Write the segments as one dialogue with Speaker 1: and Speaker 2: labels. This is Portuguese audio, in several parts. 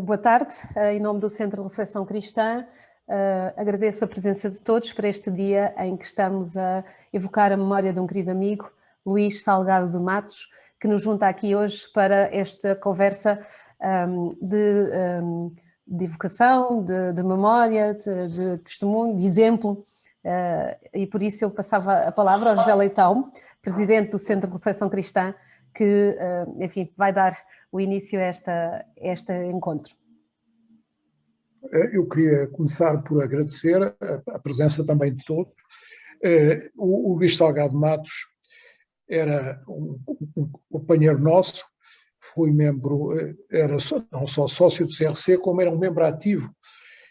Speaker 1: Boa tarde, em nome do Centro de Reflexão Cristã, agradeço a presença de todos para este dia em que estamos a evocar a memória de um querido amigo, Luís Salgado de Matos, que nos junta aqui hoje para esta conversa de evocação, de memória, de testemunho, de exemplo, e por isso eu passava a palavra ao José Leitão, presidente do Centro de Reflexão Cristã, que, enfim, vai dar o início a este encontro.
Speaker 2: Eu queria começar por agradecer a presença também de todos. O Luís Salgado Matos era um companheiro nosso, foi membro, era não só sócio do CRC, como era um membro ativo,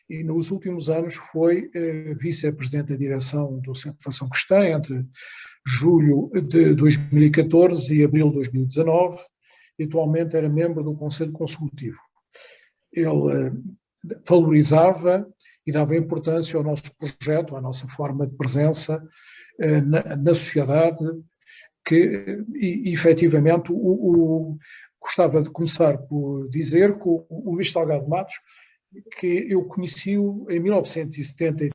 Speaker 2: e nos últimos anos foi vice-presidente da direção do Centro de Reflexão Cristã, entre julho de 2014 e abril de 2019, e atualmente era membro do Conselho Consultivo. Ele valorizava e dava importância ao nosso projeto, à nossa forma de presença na sociedade, e efetivamente gostava de começar por dizer que o Luís Salgado Matos, que eu conheci-o em 1970.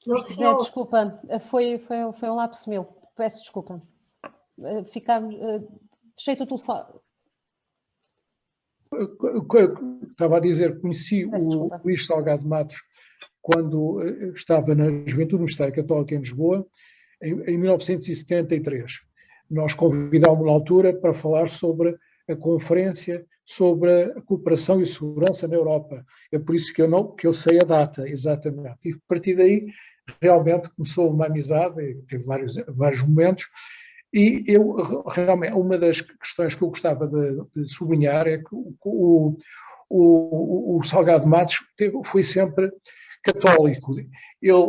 Speaker 1: José, desculpa, foi um lapso meu, peço desculpa. Fechei-te o telefone.
Speaker 2: Estava a dizer, conheci o Luís Salgado Matos quando estava na Juventude Universitária Católica em Lisboa, em 1973. Nós convidámos-o na altura para falar sobre a conferência sobre a cooperação e segurança na Europa. É por isso que eu sei a data, exatamente. E a partir daí, realmente começou uma amizade, teve vários momentos, e eu, realmente, uma das questões que eu gostava de sublinhar é que o Salgado Matos foi sempre católico. Ele,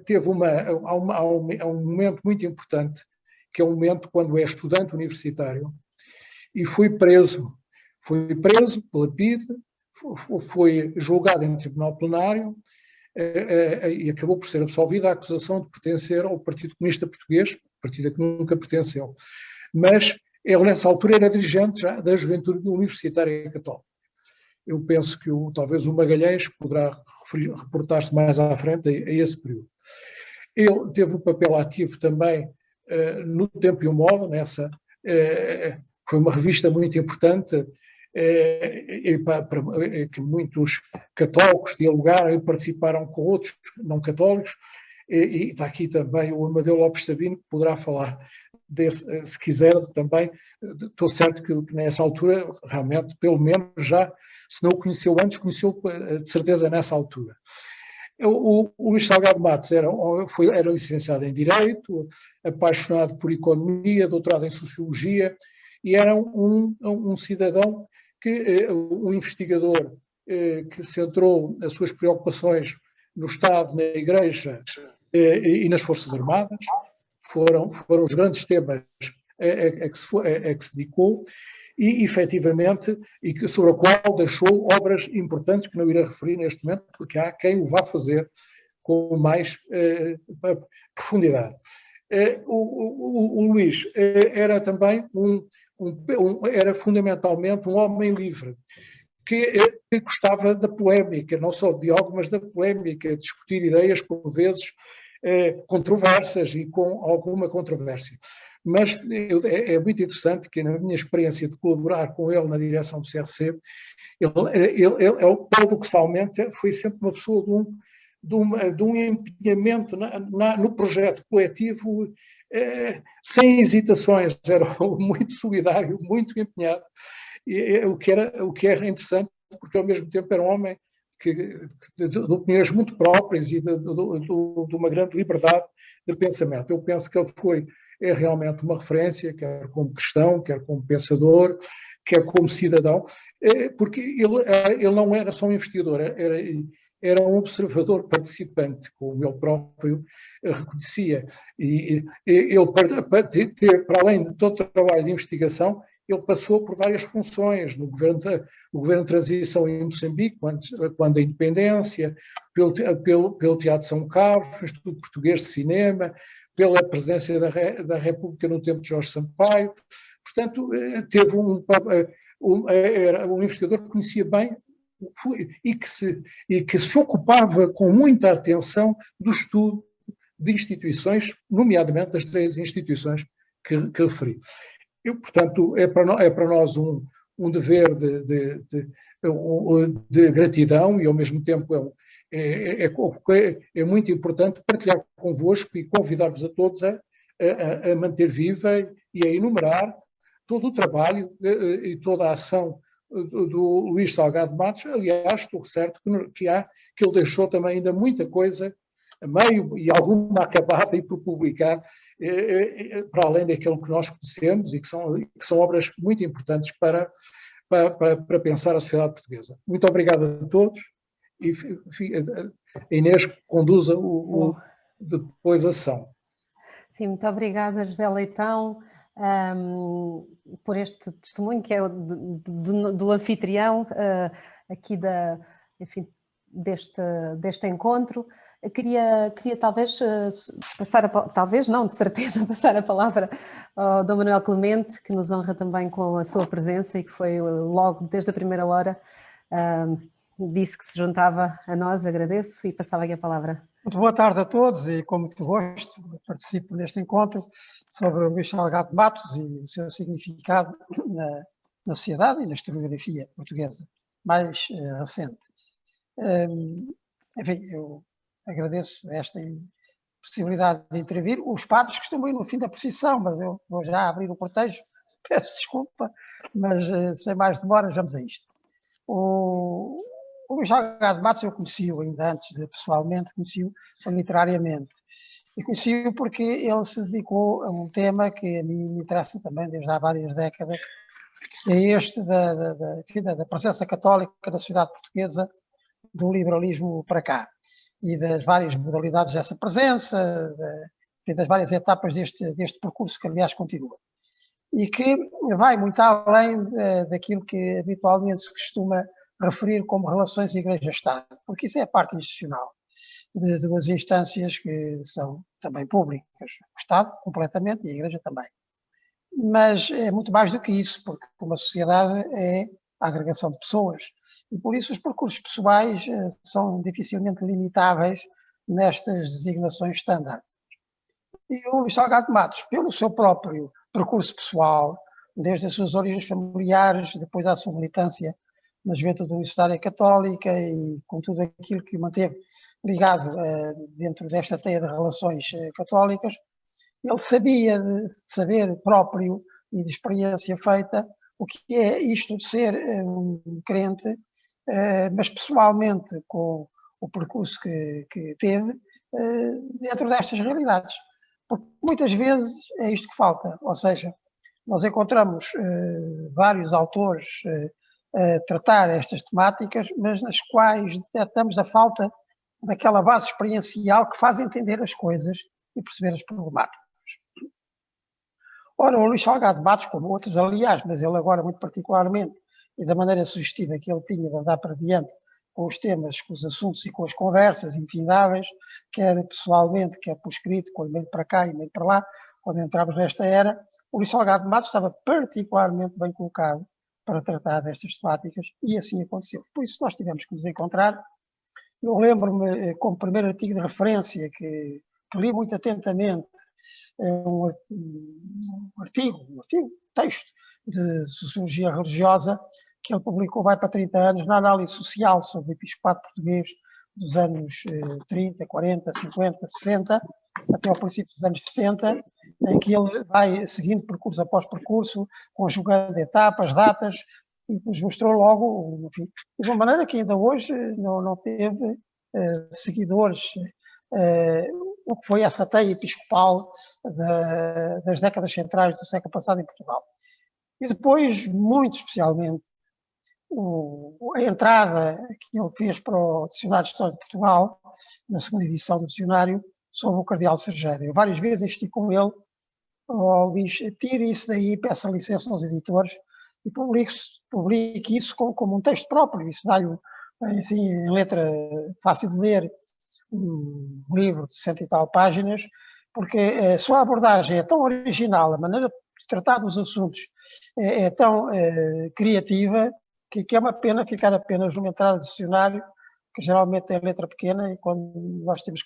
Speaker 2: teve um momento muito importante, que é um momento quando é estudante universitário, e foi preso pela PIDE, foi julgado em tribunal plenário, e acabou por ser absolvido da acusação de pertencer ao Partido Comunista Português, partido a que nunca pertenceu. Mas ele, nessa altura, era dirigente já da Juventude Universitária Católica. Eu penso que talvez o Magalhães poderá reportar-se mais à frente a esse período. Ele teve um papel ativo também no Tempo e o Modo, foi uma revista muito importante, que muitos católicos dialogaram e participaram com outros não católicos, e está aqui também o Amadeu Lopes Sabino, que poderá falar se quiser também. Estou certo que nessa altura, realmente, pelo menos já, se não o conheceu antes, conheceu de certeza nessa altura. O Luís Salgado Matos era licenciado em Direito, apaixonado por Economia, doutorado em Sociologia, e era um cidadão, um investigador que centrou as suas preocupações no Estado, na Igreja e nas Forças Armadas. Foram os grandes temas a que se dedicou, e efetivamente, sobre o qual deixou obras importantes que não irei referir neste momento, porque há quem o vá fazer com mais profundidade. O Luís era também era fundamentalmente um homem livre, que gostava da polémica, não só de diálogo, mas da polémica, discutir ideias, por vezes, controversas e com alguma controvérsia. Mas é muito interessante que, na minha experiência de colaborar com ele na direção do CRC, ele paradoxalmente, foi sempre uma pessoa de um empenhamento no projeto coletivo, sem hesitações, era muito solidário, muito empenhado, o que era interessante, porque ao mesmo tempo era um homem de opiniões muito próprias e de uma grande liberdade de pensamento. Eu penso que ele é realmente uma referência, quer como cristão, quer como pensador, quer como cidadão, porque ele não era só um investigador, era um observador participante, como ele próprio reconhecia. E ele, para além de todo o trabalho de investigação, ele passou por várias funções no governo de transição em Moçambique, quando a independência, pelo Teatro São Carlos, no Instituto Português de Cinema, pela presidência da República no tempo de Jorge Sampaio. Portanto, teve era um investigador que conhecia bem e que se ocupava com muita atenção do estudo de instituições, nomeadamente das 3 instituições que referi. Portanto, é para nós um dever de gratidão e, ao mesmo tempo, é muito importante partilhar convosco e convidar-vos a todos a manter viva e a enumerar todo o trabalho e toda a ação do Luís Salgado Matos. Aliás, estou certo que ele deixou também ainda muita coisa a meio e alguma acabada e por publicar, para além daquilo que nós conhecemos e que são obras muito importantes para pensar a sociedade portuguesa. Muito obrigado a todos e a Inês conduza depois a sessão.
Speaker 1: Sim, muito obrigada, José Leitão, por este testemunho que é do anfitrião aqui enfim, deste encontro. Queria talvez talvez não, de certeza, passar a palavra ao Dom Manuel Clemente, que nos honra também com a sua presença e que foi logo desde a primeira hora, disse que se juntava a nós. Agradeço e passava aqui a palavra.
Speaker 3: Muito boa tarde a todos e com muito gosto participo neste encontro sobre o Luís Salgado Matos e o seu significado na sociedade e na historiografia portuguesa mais recente. Enfim, eu agradeço esta possibilidade de intervir. Os padres costumam ir no fim da procissão, mas eu vou já abrir o cortejo, peço desculpa, mas sem mais demoras vamos a isto. O Luís Salgado Matos eu conheci-o ainda antes de pessoalmente, conheci-o literariamente. E conheci-o porque ele se dedicou a um tema que a mim me interessa também desde há várias décadas, que é este da presença católica da sociedade portuguesa, do liberalismo para cá, e das várias modalidades dessa presença, das várias etapas deste percurso, que aliás continua. E que vai muito além daquilo que habitualmente se costuma referir como relações Igreja-Estado, porque isso é a parte institucional de duas instâncias que são também públicas, o Estado completamente e a Igreja também. Mas é muito mais do que isso, porque uma sociedade é a agregação de pessoas e por isso os percursos pessoais são dificilmente limitáveis nestas designações standard. E o Luís Salgado Matos, pelo seu próprio percurso pessoal, desde as suas origens familiares, depois à sua militância na Juventude Universitária Católica e com tudo aquilo que o manteve ligado dentro desta teia de relações católicas, ele sabia de saber próprio e de experiência feita o que é isto de ser um crente, mas pessoalmente com o percurso que teve dentro destas realidades. Porque muitas vezes é isto que falta, ou seja, nós encontramos vários autores a tratar estas temáticas, mas nas quais detectamos a falta daquela base experiencial que faz entender as coisas e perceber as problemáticas. Ora, o Luís Salgado Matos, como outros aliás, mas ele agora muito particularmente, e da maneira sugestiva que ele tinha de andar para diante com os temas, com os assuntos e com as conversas infindáveis, quer pessoalmente, quer por escrito, com e-mail para cá, e-mail para lá, quando entramos nesta era, o Luís Salgado Matos estava particularmente bem colocado para tratar destas temáticas, e assim aconteceu. Por isso nós tivemos que nos encontrar. Eu lembro-me, como primeiro artigo de referência, que li muito atentamente, um texto de sociologia religiosa, que ele publicou, vai para 30 anos, na análise social sobre o episcopado português dos anos 30, 40, 50, 60, até ao princípio dos anos 70, em que ele vai seguindo percurso após percurso, conjugando etapas, datas, e nos mostrou logo, enfim, de uma maneira que ainda hoje não teve seguidores, o que foi essa teia episcopal das décadas centrais do século passado em Portugal. E depois, muito especialmente, a entrada que ele fez para o Dicionário de História de Portugal, na segunda edição do dicionário, sobre o Cardeal Sergério. Eu várias vezes insisti com ele, Luís, tire isso daí, peça licença aos editores e publique isso como um texto próprio. Isso dá-lhe, assim, em letra fácil de ler, um livro de 60 e tal páginas, porque a sua abordagem é tão original, a maneira de tratar dos assuntos é tão criativa, que é uma pena ficar apenas numa entrada de dicionário, que geralmente tem letra pequena, e quando nós temos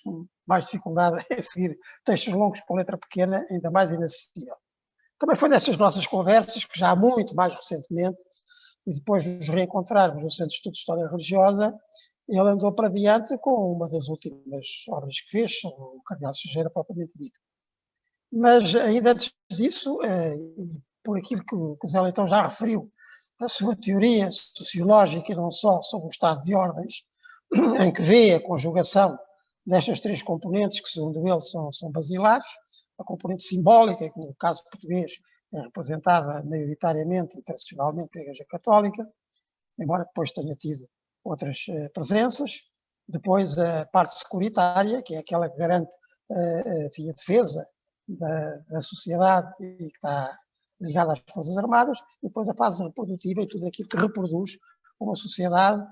Speaker 3: mais dificuldade em seguir textos longos com letra pequena, ainda mais inacessível. Também foi nestas nossas conversas, que já muito mais recentemente, e depois de nos reencontrarmos no Centro de Estudo de História Religiosa, ele andou para diante com uma das últimas obras que fez, o Cardeal Sujeira propriamente dito. Mas ainda antes disso, por aquilo que o Zé Leitão já referiu, a sua teoria sociológica e não só sobre o estado de ordens, em que vê a conjugação destas três componentes, que segundo ele são basilares, a componente simbólica, que no caso português é representada maioritariamente e tradicionalmente pela Igreja Católica, embora depois tenha tido outras presenças. Depois a parte securitária, que é aquela que garante a defesa da sociedade e que está ligada às Forças Armadas, e depois a fase reprodutiva e tudo aquilo que reproduz uma sociedade,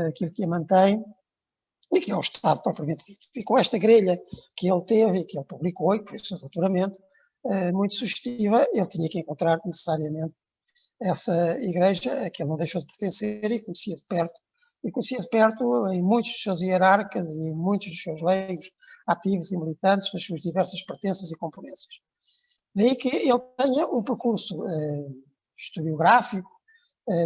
Speaker 3: aquilo que a mantém, e que é o Estado propriamente dito. E com esta grelha que ele teve e que ele publicou, e por isso o doutoramento, muito sugestiva, ele tinha que encontrar necessariamente essa igreja a que ele não deixou de pertencer e conhecia de perto em muitos dos seus hierarcas e muitos dos seus leigos ativos e militantes nas suas diversas pertenças e componências. Daí que ele tenha um percurso historiográfico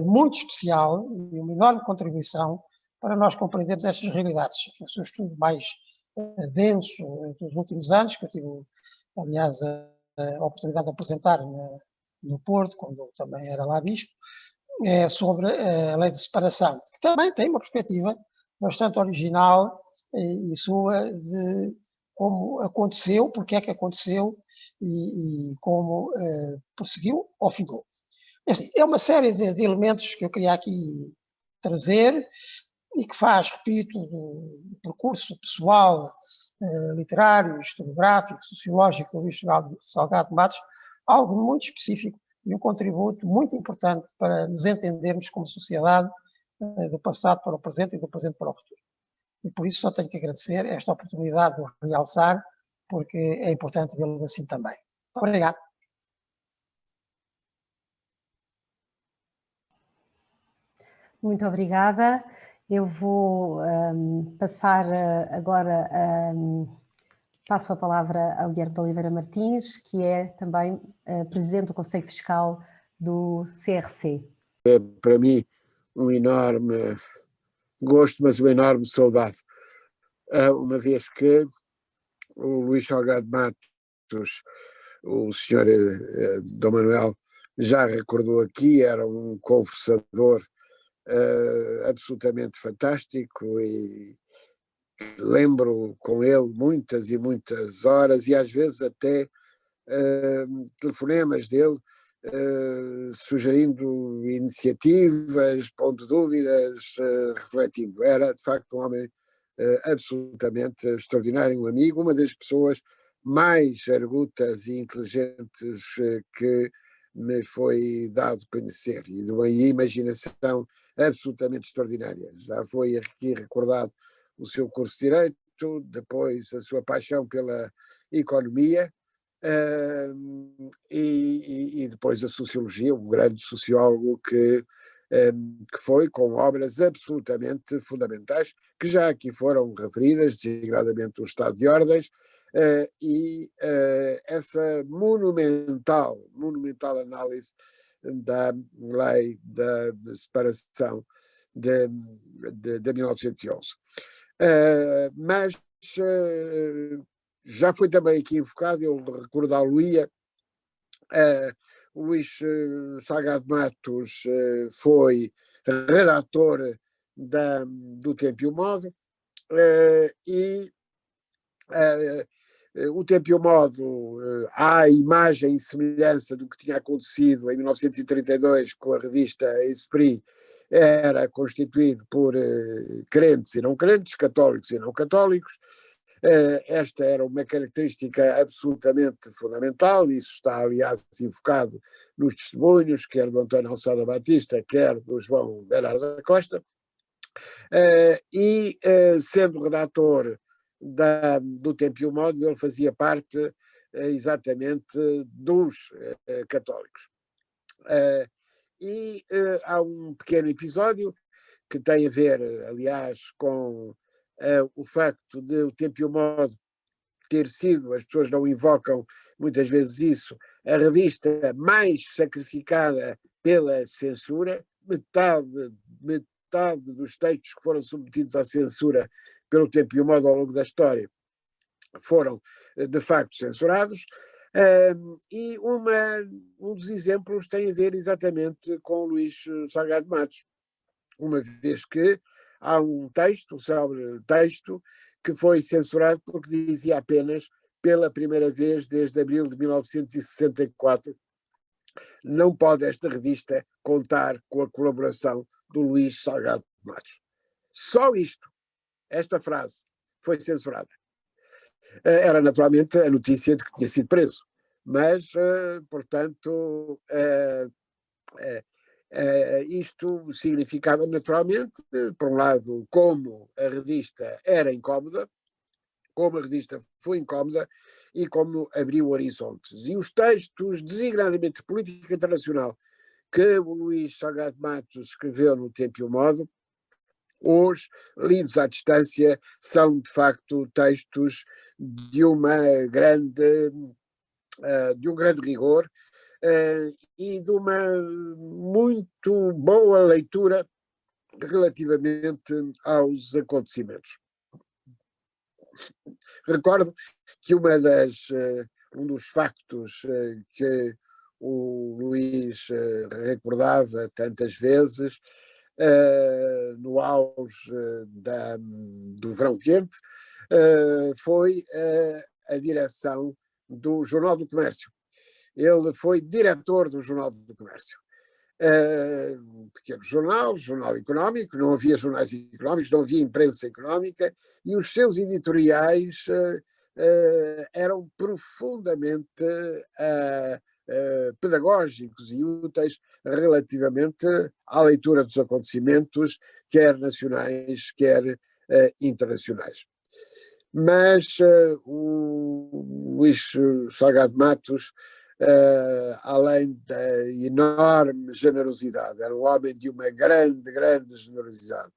Speaker 3: muito especial e uma enorme contribuição para nós compreendermos estas realidades. O seu estudo mais denso dos últimos anos, que eu tive, aliás, a oportunidade de apresentar no Porto, quando eu também era lá bispo, é sobre a lei de separação, que também tem uma perspectiva bastante original e sua de como aconteceu, porque é que aconteceu e como prosseguiu ou ficou. Assim, é uma série de elementos que eu queria aqui trazer e que faz, repito, do percurso pessoal, literário, historiográfico, sociológico do Luís Salgado Matos, algo muito específico e um contributo muito importante para nos entendermos como sociedade do passado para o presente e do presente para o futuro. E por isso só tenho que agradecer esta oportunidade de realçar, porque é importante vê-lo assim também. Muito obrigado.
Speaker 1: Muito obrigada. Eu vou passar agora, passo a palavra ao Guilherme de Oliveira Martins, que é também Presidente do Conselho Fiscal do CRC.
Speaker 4: É para mim um enorme gosto, mas uma enorme saudade, uma vez que o Luís Salgado Matos, o senhor Dom Manuel, já recordou aqui, era um conversador absolutamente fantástico e lembro com ele muitas e muitas horas e às vezes até telefonemas dele sugerindo iniciativas, pondo dúvidas, refletindo. Era de facto um homem absolutamente extraordinário, um amigo, uma das pessoas mais argutas e inteligentes que me foi dado conhecer, e de uma imaginação absolutamente extraordinária. Já foi aqui recordado o seu curso de Direito, depois a sua paixão pela economia, e depois a sociologia, um grande sociólogo que foi com obras absolutamente fundamentais, que já aqui foram referidas, designadamente o Estado de Ordens, e essa monumental análise da lei da separação de 1911. Mas já foi também aqui invocado, eu recordá-lo-ia, o Luís Salgado Matos foi redator do Tempo e o Modo, e o Tempo e o Modo, há imagem e semelhança do que tinha acontecido em 1932 com a revista Esprit, era constituído por crentes e não crentes, católicos e não católicos. Esta era uma característica absolutamente fundamental, isso está aliás invocado nos testemunhos, quer do António Alçada Batista, quer do João Bernardo da Costa, e sendo redator do Tempo e o Modo, ele fazia parte exatamente dos católicos. E há um pequeno episódio que tem a ver, aliás, com o facto de o Tempo e o Modo ter sido, as pessoas não invocam muitas vezes isso, a revista mais sacrificada pela censura. Metade dos textos que foram submetidos à censura pelo Tempo e o Modo ao longo da história foram, de facto, censurados. E um dos exemplos tem a ver exatamente com o Luís Salgado Matos, uma vez que há um célebre texto, que foi censurado porque dizia apenas, pela primeira vez desde abril de 1964, não pode esta revista contar com a colaboração do Luís Salgado Matos. Só isto, esta frase, foi censurada. Era naturalmente a notícia de que tinha sido preso, mas, portanto, isto significava naturalmente, por um lado, como a revista era incómoda, como a revista foi incómoda e como abriu horizontes. E os textos, designadamente de política internacional, que o Luís Salgado Matos escreveu no Tempo e o Modo, hoje, lidos à distância, são de facto textos de um grande rigor e de uma muito boa leitura relativamente aos acontecimentos. Recordo que um dos factos que o Luís recordava tantas vezes no auge do verão quente foi a direção do Jornal do Comércio. Ele foi diretor do Jornal do Comércio. Um pequeno jornal económico, não havia jornais económicos, não havia imprensa económica, e os seus editoriais eram profundamente pedagógicos e úteis relativamente à leitura dos acontecimentos, quer nacionais, quer internacionais. Mas o Luís Salgado Matos, além da enorme generosidade, era um homem de uma grande generosidade,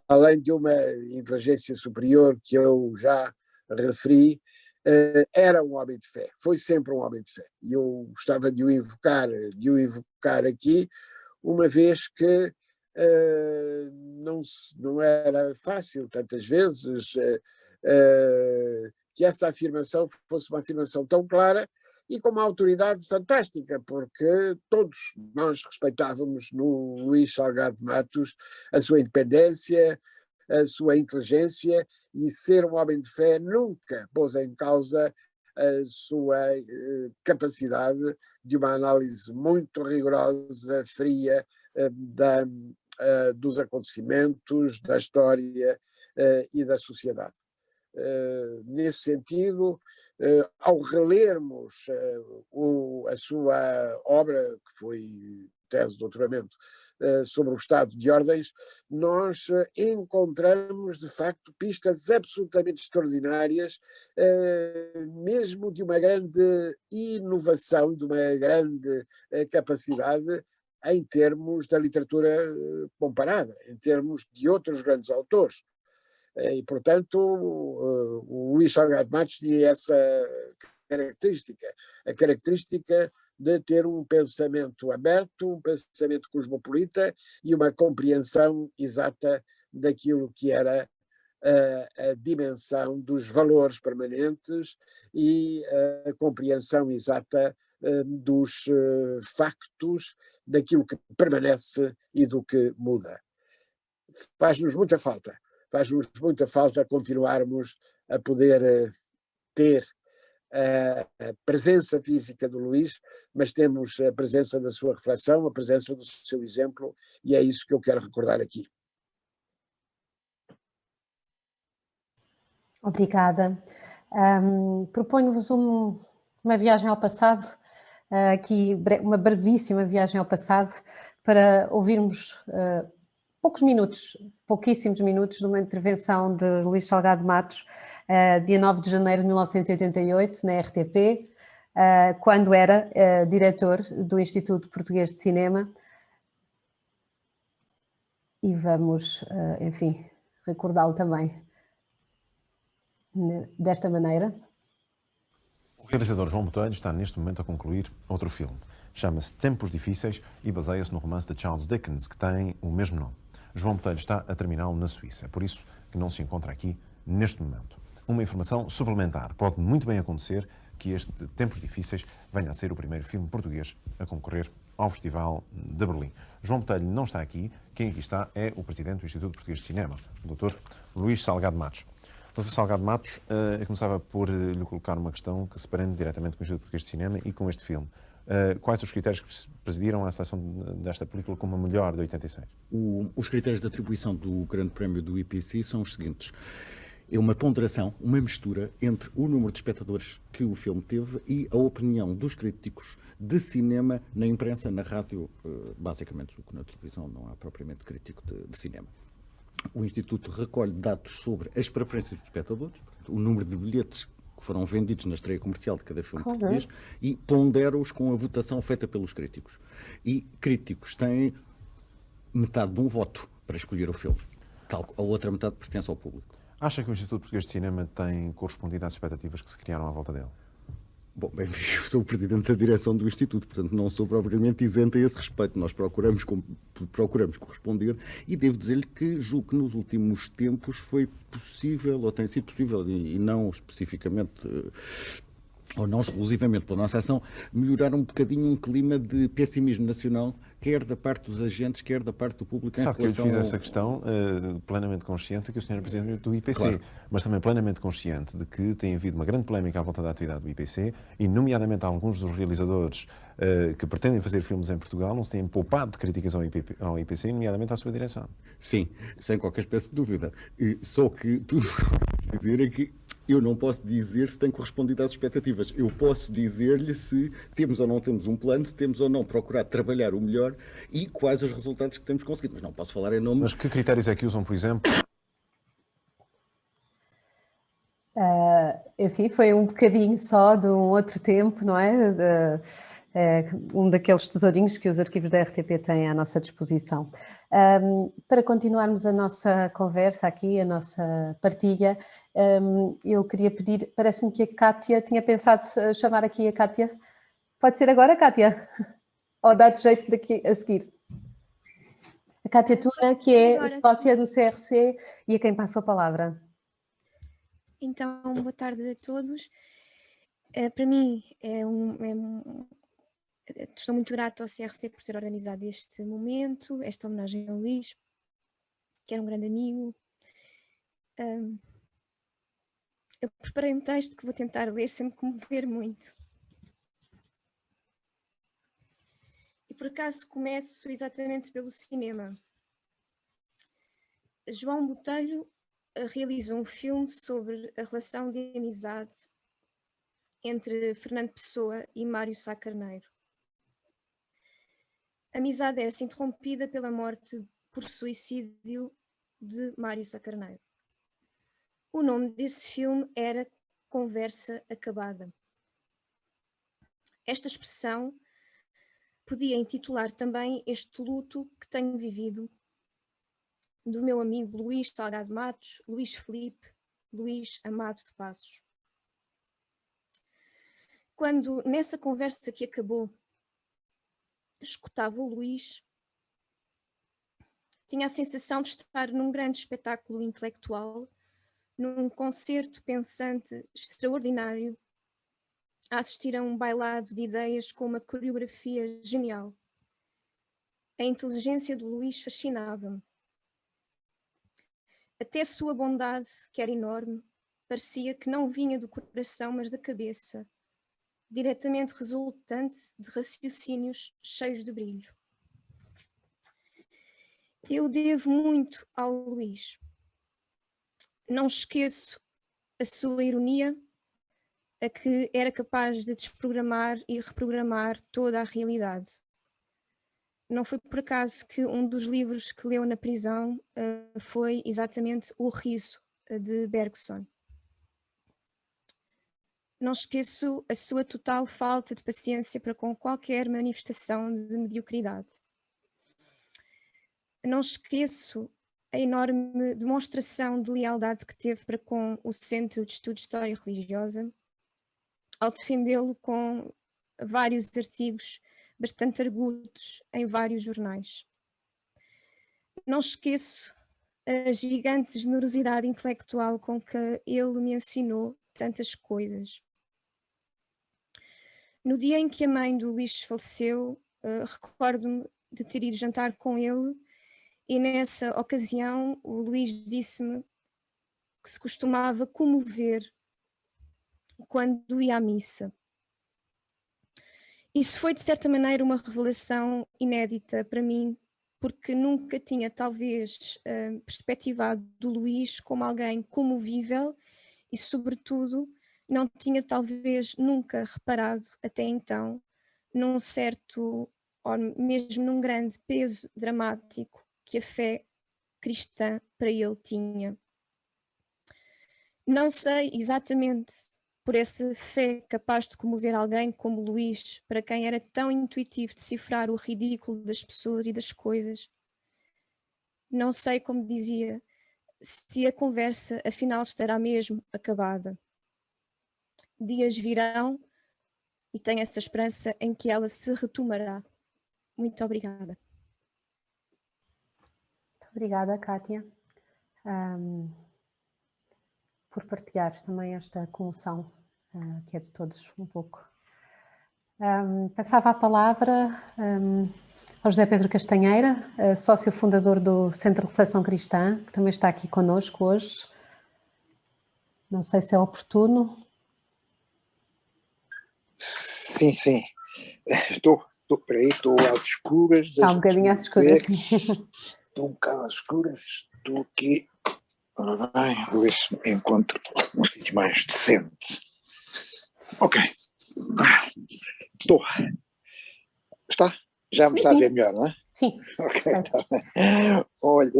Speaker 4: além de uma inteligência superior que eu já referi, era um homem de fé, foi sempre um homem de fé. E eu gostava de o invocar aqui, uma vez que não era fácil tantas vezes que essa afirmação fosse uma afirmação tão clara e com uma autoridade fantástica, porque todos nós respeitávamos no Luís Salgado Matos a sua independência, a sua inteligência, e ser um homem de fé nunca pôs em causa a sua capacidade de uma análise muito rigorosa, fria, dos acontecimentos, da história e da sociedade. Nesse sentido, ao relermos a sua obra, que foi tese de doutoramento, sobre o estado de ordens, nós encontramos, de facto, pistas absolutamente extraordinárias, mesmo de uma grande inovação, de uma grande capacidade em termos da literatura comparada, em termos de outros grandes autores. E, portanto, o Luís Salgado Matos tinha essa característica, a característica de ter um pensamento aberto, um pensamento cosmopolita e uma compreensão exata daquilo que era a dimensão dos valores permanentes e a compreensão exata dos factos, daquilo que permanece e do que muda. Faz-nos muita falta continuarmos a poder ter a presença física do Luís, mas temos a presença da sua reflexão, a presença do seu exemplo, e é isso que eu quero recordar aqui.
Speaker 1: Obrigada. Proponho-vos uma viagem ao passado, aqui uma brevíssima viagem ao passado, para ouvirmos poucos minutos, pouquíssimos minutos, de uma intervenção de Luís Salgado Matos, dia 9 de janeiro de 1988, na RTP, quando era diretor do Instituto Português de Cinema. E vamos, enfim, recordá-lo também desta maneira.
Speaker 5: O realizador João Botelho está neste momento a concluir outro filme. Chama-se Tempos Difíceis e baseia-se no romance de Charles Dickens, que tem o mesmo nome. João Botelho está a terminá-lo na Suíça, por isso que não se encontra aqui neste momento. Uma informação suplementar. Pode muito bem acontecer que este Tempos Difíceis venha a ser o primeiro filme português a concorrer ao Festival de Berlim. João Botelho não está aqui. Quem aqui está é o presidente do Instituto Português de Cinema, o Dr. Luís Salgado Matos. Dr. Salgado Matos, eu começava por lhe colocar uma questão que se prende diretamente com o Instituto Português de Cinema e com este filme. Quais os critérios que presidiram a seleção desta película como a melhor de 86?
Speaker 6: Os critérios de atribuição do Grande Prémio do IPC são os seguintes. É uma ponderação, uma mistura entre o número de espectadores que o filme teve e a opinião dos críticos de cinema na imprensa, na rádio, basicamente, porque na televisão não há propriamente crítico de cinema. O Instituto recolhe dados sobre as preferências dos espectadores, o número de bilhetes que foram vendidos na estreia comercial de cada filme português e pondera-os com a votação feita pelos críticos. E críticos têm metade de um voto para escolher o filme. A outra metade pertence ao público.
Speaker 5: Acha que o Instituto Português de Cinema tem correspondido às expectativas que se criaram à volta dele?
Speaker 6: Bom, bem, eu sou o presidente da direção do Instituto, portanto não sou propriamente isento a esse respeito. Nós procuramos corresponder e devo dizer-lhe que julgo que nos últimos tempos foi possível, ou tem sido possível, e não especificamente, ou não exclusivamente pela nossa ação, melhorar um bocadinho um clima de pessimismo nacional, quer da parte dos agentes, quer da parte do público.
Speaker 5: Sabe que eu lhe fiz essa questão plenamente consciente que o senhor é presidente do IPC, claro, mas também plenamente consciente de que tem havido uma grande polémica à volta da atividade do IPC e, nomeadamente, alguns dos realizadores que pretendem fazer filmes em Portugal não se têm poupado de críticas ao IPC, nomeadamente à sua direção.
Speaker 6: Sim, sem qualquer espécie de dúvida. Só que tudo o que eu quero dizer é que eu não posso dizer se tem correspondido às expectativas. Eu posso dizer-lhe se temos ou não temos um plano, se temos ou não procurado trabalhar o melhor e quais os resultados que temos conseguido. Mas não posso falar em nome...
Speaker 5: Mas que critérios é que usam, por exemplo?
Speaker 1: Enfim, foi um bocadinho só de um outro tempo, não é? Um daqueles tesourinhos que os arquivos da RTP têm à nossa disposição. Para continuarmos a nossa conversa aqui, a nossa partilha, eu queria pedir, parece-me que a Cátia tinha pensado chamar aqui a Cátia. Pode ser agora, Cátia? Ou dá-te jeito daqui a seguir? A Cátia Tuna, que é sócia do CRC e a quem passo a palavra.
Speaker 7: Então, boa tarde a todos. Para mim, estou muito grato ao CRC por ter organizado este momento, esta homenagem ao Luís, que era um grande amigo. Eu preparei um texto que vou tentar ler sem me comover muito. E por acaso começo exatamente pelo cinema. João Botelho realizou um filme sobre a relação de amizade entre Fernando Pessoa e Mário Sá Carneiro. A amizade é assim interrompida pela morte por suicídio de Mário Sá Carneiro. O nome desse filme era Conversa Acabada. Esta expressão podia intitular também este luto que tenho vivido do meu amigo Luís Salgado Matos, Luís Filipe, Luís Amado de Passos. Quando, nessa conversa que acabou, escutava o Luís, tinha a sensação de estar num grande espetáculo intelectual, num concerto pensante extraordinário, a assistir a um bailado de ideias com uma coreografia genial. A inteligência do Luís fascinava-me. Até a sua bondade, que era enorme, parecia que não vinha do coração, mas da cabeça, diretamente resultante de raciocínios cheios de brilho. Eu devo muito ao Luís. Não esqueço a sua ironia, a que era capaz de desprogramar e reprogramar toda a realidade. não foi por acaso que um dos livros que leu na prisão foi exatamente O Riso, de Bergson. Não esqueço a sua total falta de paciência para com qualquer manifestação de mediocridade. Não esqueço a enorme demonstração de lealdade que teve para com o Centro de Estudos de História Religiosa, ao defendê-lo com vários artigos bastante argutos em vários jornais. Não esqueço a gigante generosidade intelectual com que ele me ensinou tantas coisas. No dia em que a mãe do Luís faleceu, recordo-me de ter ido jantar com ele e nessa ocasião o Luís disse-me que se costumava comover quando ia à missa. Isso foi de certa maneira uma revelação inédita para mim, porque nunca tinha talvez perspectivado do Luís como alguém comovível e sobretudo não tinha talvez nunca reparado até então num certo, ou mesmo num grande peso dramático que a fé cristã para ele tinha. Não sei exatamente por essa fé capaz de comover alguém como Luís, para quem era tão intuitivo decifrar o ridículo das pessoas e das coisas. Não sei, como dizia, se a conversa afinal estará mesmo acabada. Dias virão e tenho essa esperança em que ela se retomará. Muito obrigada.
Speaker 1: Muito obrigada, Kátia, por partilhares também esta comoção, que é de todos um pouco. Passava a palavra ao José Pedro Castanheira, sócio fundador do Centro de Reflexão Cristã, que também está aqui connosco hoje. Não sei se é oportuno.
Speaker 8: Sim, sim. Estou às escuras.
Speaker 1: Está um bocadinho às escuras.
Speaker 8: Estou um bocado às escuras. Estou aqui. Ora bem, vou ver se encontro um sítio mais decente. Ok. Estou. Está? Já me está a ver melhor, não é?
Speaker 1: Sim.
Speaker 8: Ok, está bem. Olha,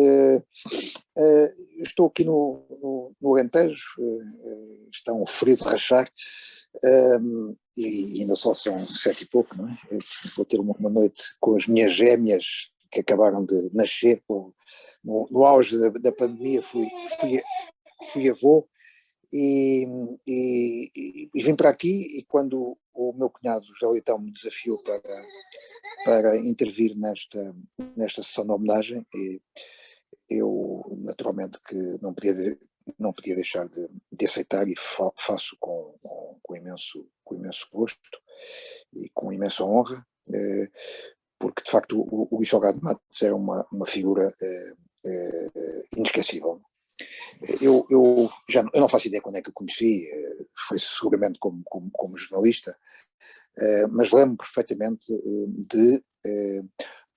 Speaker 8: estou aqui no Alentejo, está um frio de rachar, e ainda só são 7 e pouco, não é? Vou ter uma noite com as minhas gêmeas que acabaram de nascer no auge da pandemia, fui avô e vim para aqui, e quando o meu cunhado José Leitão me desafiou para intervir nesta sessão de homenagem, eu naturalmente que não podia deixar de aceitar, e faço com imenso gosto e com imensa honra, porque de facto o Luís Salgado Matos era uma figura inesquecível. Eu não faço ideia quando é que o conheci, foi seguramente como jornalista, mas lembro perfeitamente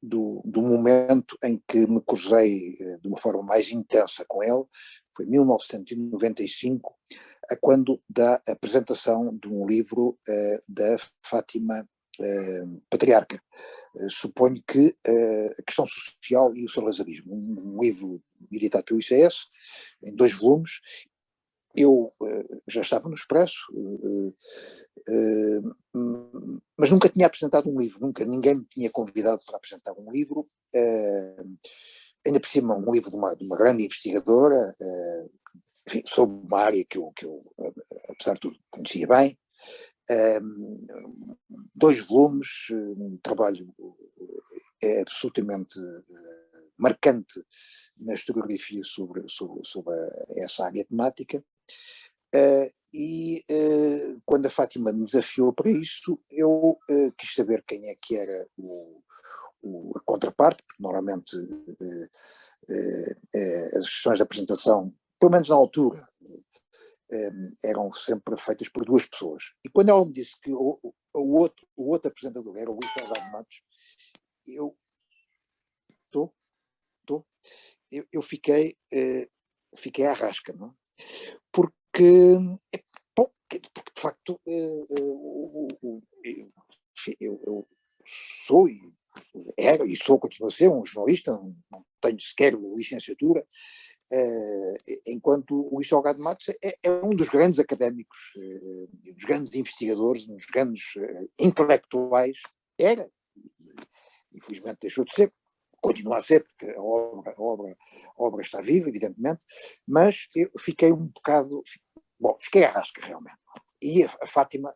Speaker 8: do momento em que me cruzei de uma forma mais intensa com ele. Foi em 1995, quando da apresentação de um livro da Fátima Patriarca. Suponho que a questão social e o salazarismo, um livro editado pelo ICS, em 2 volumes. Eu já estava no Expresso, mas nunca tinha apresentado um livro, ninguém me tinha convidado para apresentar um livro, ainda por cima um livro de uma grande investigadora, enfim, sobre uma área que eu, apesar de tudo, conhecia bem. 2 volumes, um trabalho absolutamente marcante na historiografia sobre essa área temática. Quando a Fátima me desafiou para isso, eu quis saber quem é que era a contraparte, porque normalmente as sessões de apresentação, pelo menos na altura, eram sempre feitas por 2 pessoas. E quando ela me disse que o outro apresentador era o Luís Salgado Matos, eu fiquei à rasca, não é? Porque de facto eu sou e era e sou, continuo a ser um jornalista, não tenho sequer licenciatura, enquanto o Luís Salgado Matos é um dos grandes académicos, dos grandes investigadores, um dos grandes intelectuais, era, e infelizmente deixou de ser, continua a ser, porque a obra está viva, evidentemente, mas eu fiquei um bocado, fiquei à rasca realmente. E a Fátima,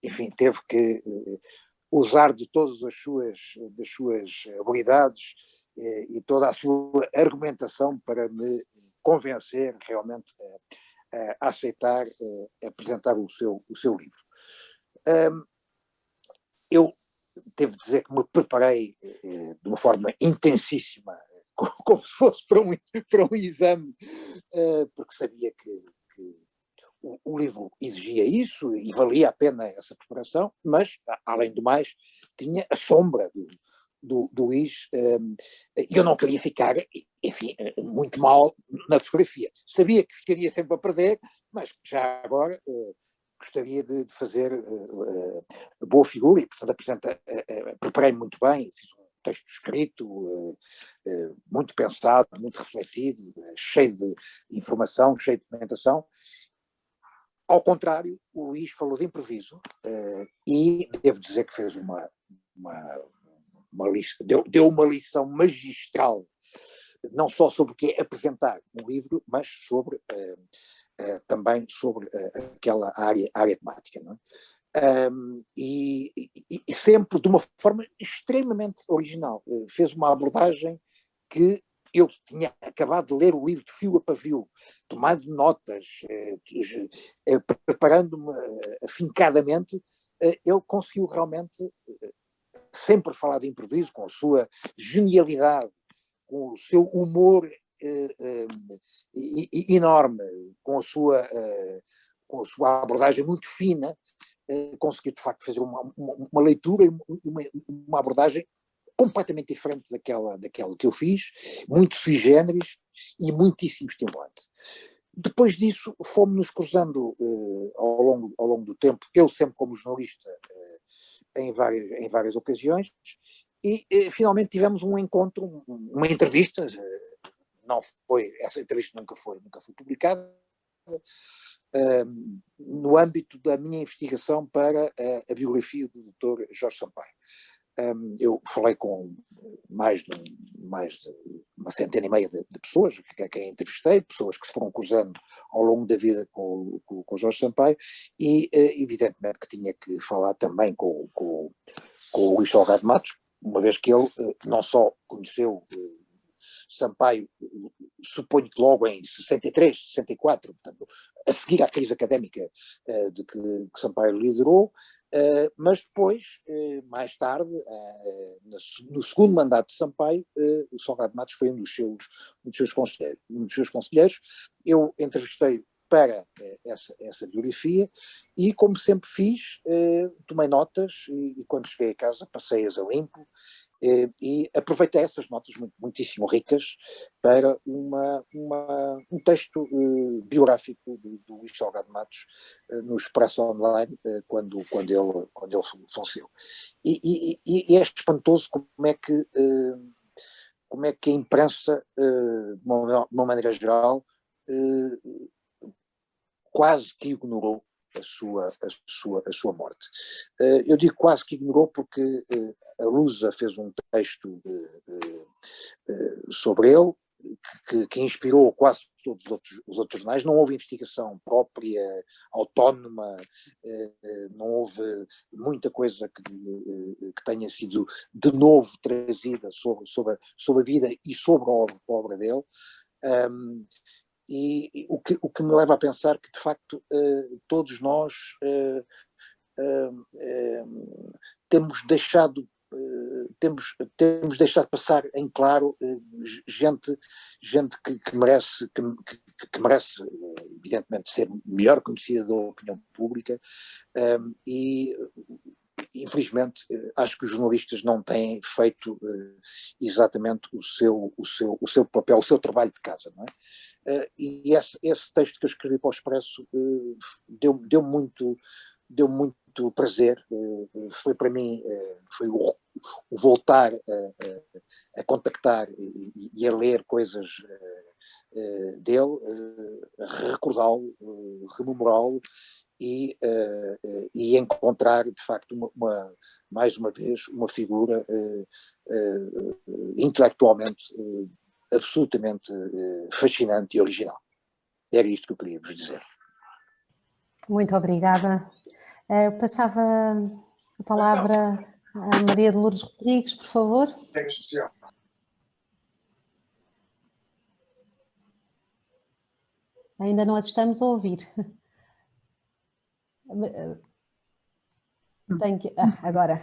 Speaker 8: enfim, teve que usar de todas as suas habilidades e toda a sua argumentação para me convencer realmente a aceitar apresentar o seu livro. Eu devo dizer que me preparei de uma forma intensíssima, como se fosse para um exame, porque sabia que o livro exigia isso e valia a pena essa preparação, mas, além do mais, tinha a sombra do Luís, e eu não queria ficar, enfim, muito mal na fotografia. Sabia que ficaria sempre a perder, mas já agora gostaria de fazer boa figura e, portanto, preparei muito bem, fiz um texto escrito, muito pensado, muito refletido, cheio de informação, cheio de documentação. Ao contrário, o Luís falou de improviso e devo dizer que fez uma deu uma lição magistral, não só sobre o que é apresentar um livro, mas sobre também sobre aquela área temática, não é? E sempre de uma forma extremamente original. Fez uma abordagem que eu tinha acabado de ler o livro de fio a pavio, tomando notas, preparando-me afincadamente, ele conseguiu realmente sempre falar de improviso, com a sua genialidade, com o seu humor enorme, com a sua abordagem muito fina, conseguiu de facto fazer uma leitura e uma abordagem completamente diferente daquela que eu fiz, muito sui generis e muitíssimo estimulante. Depois disso, fomos-nos cruzando ao longo do tempo, eu sempre como jornalista, em várias ocasiões, e finalmente tivemos um encontro, uma entrevista, essa entrevista nunca foi publicada, no âmbito da minha investigação para a biografia do Dr. Jorge Sampaio. Eu falei com mais de uma centena e meia de pessoas a quem entrevistei, pessoas que se foram cruzando ao longo da vida com o Jorge Sampaio, e evidentemente que tinha que falar também com o Luís Salgado Matos, uma vez que ele não só conheceu Sampaio, suponho que logo em 63, 64, portanto, a seguir à crise académica de que Sampaio liderou, mas depois, mais tarde, no segundo mandato de Sampaio, o Salgado Matos foi um dos seus conselheiros. Eu entrevistei para essa biografia e, como sempre fiz, tomei notas e quando cheguei a casa passei-as a limpo e aproveitei essas notas muitíssimo ricas para um texto biográfico do Luís Salgado Matos no Expresso Online quando ele faleceu. E é espantoso como é que a imprensa, de uma maneira geral, quase que ignorou a sua morte. Eu digo quase que ignorou porque a Lusa fez um texto sobre ele que inspirou quase todos os outros jornais. Não houve investigação própria, autónoma, não houve muita coisa que tenha sido de novo trazida sobre a vida e sobre a obra dele. E o que me leva a pensar que, de facto, todos nós temos deixado passar em claro gente que merece, evidentemente, ser melhor conhecida da opinião pública, e infelizmente acho que os jornalistas não têm feito exatamente o seu papel, o seu trabalho de casa, não é? E esse texto que eu escrevi para o Expresso deu muito prazer, foi para mim, foi o voltar a contactar e a ler coisas dele, recordá-lo, rememorá-lo e encontrar, de facto, mais uma vez, uma figura intelectualmente absolutamente fascinante e original. Era isto que eu queria vos dizer.
Speaker 1: Muito obrigada. Eu passava a palavra a Maria de Lourdes Rodrigues, por favor. Ainda não as estamos a ouvir. Agora.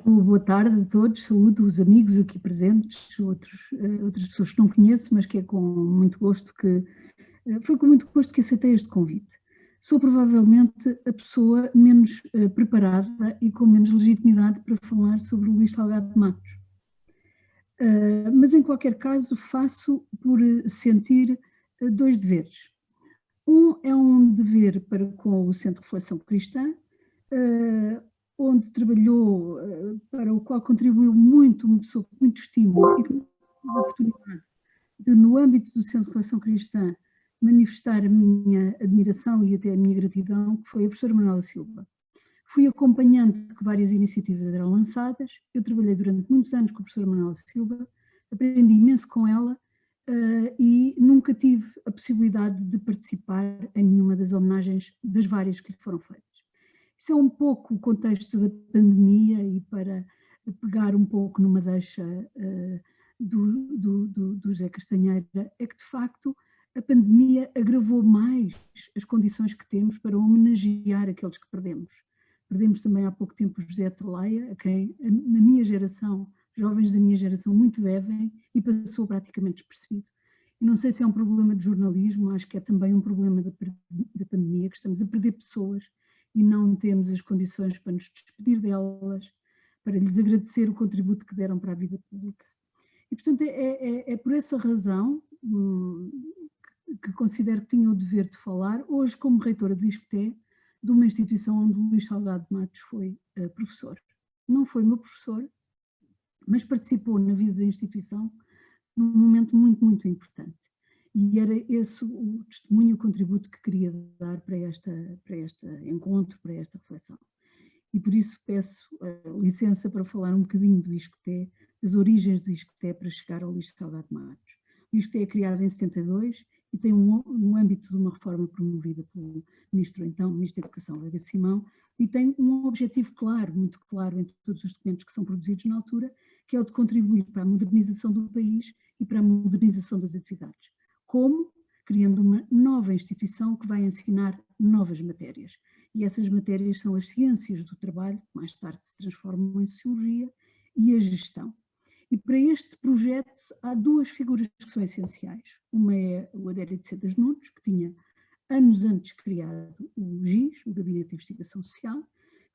Speaker 9: Boa tarde a todos, saúdo os amigos aqui presentes, outras pessoas que não conheço, mas que é com muito gosto foi com muito gosto que aceitei este convite. Sou provavelmente a pessoa menos preparada e com menos legitimidade para falar sobre o Luís Salgado de Matos. Mas em qualquer caso faço por sentir dois deveres. Um é um dever para com o Centro de Reflexão Cristã, onde trabalhou, para o qual contribuiu muito, uma pessoa com muito estímulo e com a oportunidade de, no âmbito do Centro de Reflexão Cristã, manifestar a minha admiração e até a minha gratidão, que foi a professora Manuela Silva. Fui acompanhando que várias iniciativas eram lançadas, eu trabalhei durante muitos anos com a professora Manuela Silva, aprendi imenso com ela e nunca tive a possibilidade de participar em nenhuma das homenagens das várias que lhe foram feitas. Isso é um pouco o contexto da pandemia e para pegar um pouco numa deixa do José Castanheira, é que de facto a pandemia agravou mais as condições que temos para homenagear aqueles que perdemos. Perdemos também há pouco tempo o José Atalaia, a quem na minha geração, jovens da minha geração, muito devem e passou praticamente despercebido. E não sei se é um problema de jornalismo, acho que é também um problema da pandemia, que estamos a perder pessoas e não temos as condições para nos despedir delas, para lhes agradecer o contributo que deram para a vida pública. E, portanto, é por essa razão que considero que tinha o dever de falar, hoje como reitora do ISCTE, de uma instituição onde o Luís Salgado de Matos foi professor. Não foi meu professor, mas participou na vida da instituição num momento muito, muito importante. E era esse o testemunho, o contributo que queria dar para este encontro, para esta reflexão. E por isso peço licença para falar um bocadinho do ISCTE, das origens do ISCTE para chegar ao Luís Salgado de Matos. O ISCTE é criado em 72 e tem no âmbito de uma reforma promovida pelo Ministro da Educação, Veiga Simão, e tem um objetivo claro, muito claro, em todos os documentos que são produzidos na altura, que é o de contribuir para a modernização do país e para a modernização das atividades. Como? Criando uma nova instituição que vai ensinar novas matérias. E essas matérias são as ciências do trabalho, que mais tarde se transformam em sociologia, e a gestão. E para este projeto há duas figuras que são essenciais. Uma é o Adélio de Sedas Nunes, que tinha anos antes criado o GIS, o Gabinete de Investigação Social,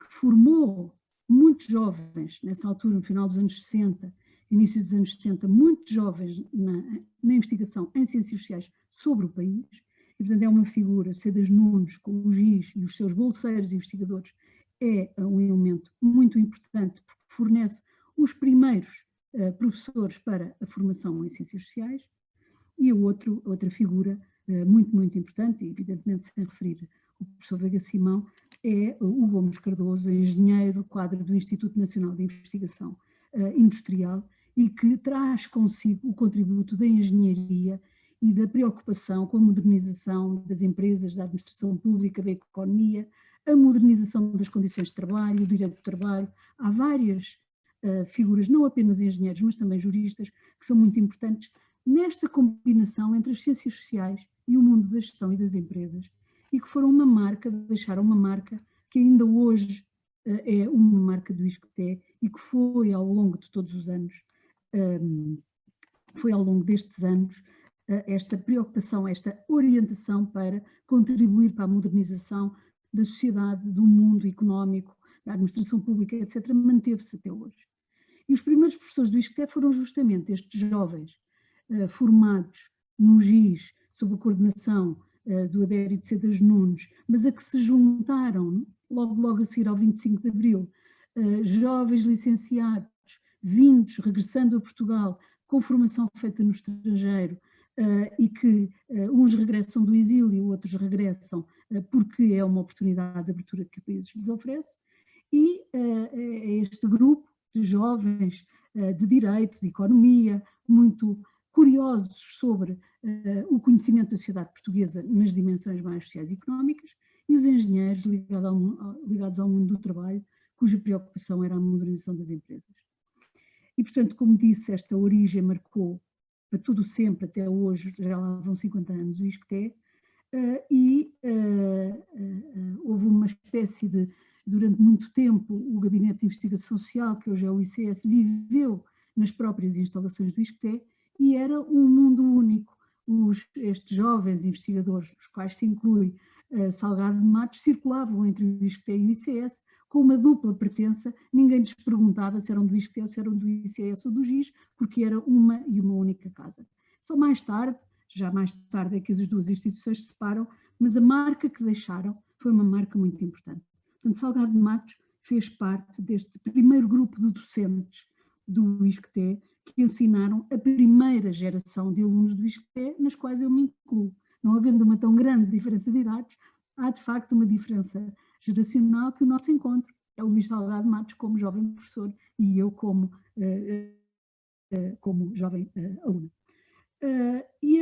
Speaker 9: que formou muitos jovens, nessa altura, no final dos anos 60, início dos anos 70, muitos jovens na investigação em ciências sociais sobre o país. E, portanto, é uma figura, Sedas Nunes, com o GIS e os seus bolseiros e investigadores, é um elemento muito importante, porque fornece os primeiros professores para a formação em ciências sociais. E a outra figura muito, muito importante, e evidentemente sem referir o professor Veiga Simão, é o Gomes Cardoso, engenheiro, quadro do Instituto Nacional de Investigação Industrial, e que traz consigo o contributo da engenharia e da preocupação com a modernização das empresas, da administração pública, da economia, a modernização das condições de trabalho, o direito do trabalho. Há várias figuras, não apenas engenheiros, mas também juristas, que são muito importantes nesta combinação entre as ciências sociais e o mundo da gestão e das empresas, e que foram deixaram uma marca que ainda hoje é uma marca do ISCTE e que foi ao longo de todos os anos, foi ao longo destes anos, esta preocupação, esta orientação para contribuir para a modernização da sociedade, do mundo económico, da administração pública, etc., manteve-se até hoje. E os primeiros professores do ISCTE foram justamente estes jovens formados no GIS, sob a coordenação do Adélio de Sedas Nunes, mas a que se juntaram logo a seguir ao 25 de Abril, jovens licenciados vindos, regressando a Portugal, com formação feita no estrangeiro, e que uns regressam do exílio, outros regressam porque é uma oportunidade de abertura que o país lhes oferece, e é este grupo de jovens de direito, de economia, muito curiosos sobre o conhecimento da sociedade portuguesa nas dimensões mais sociais e económicas, e os engenheiros ligados ao mundo do trabalho, cuja preocupação era a modernização das empresas. E, portanto, como disse, esta origem marcou para todo sempre, até hoje, já lá vão 50 anos, o ISCTE, e houve uma espécie de, durante muito tempo, o Gabinete de Investigação Social, que hoje é o ICS, viveu nas próprias instalações do ISCTE, e era um mundo único. Estes jovens investigadores, nos quais se inclui Salgado de Matos, circulavam entre o ISCTE e o ICS com uma dupla pertença. Ninguém lhes perguntava se eram do ISCTE ou se eram do ICS ou do GIS, porque era uma e uma única casa. Só mais tarde, já mais tarde é que as duas instituições se separam, mas a marca que deixaram foi uma marca muito importante. Portanto, Salgado de Matos fez parte deste primeiro grupo de docentes do ISCTE que ensinaram a primeira geração de alunos do ISCTE, nas quais eu me incluo. Não havendo uma tão grande diferença de idades, há de facto uma diferença geracional que o nosso encontro é o Luís Salgado de Matos como jovem professor e eu como jovem aluna. E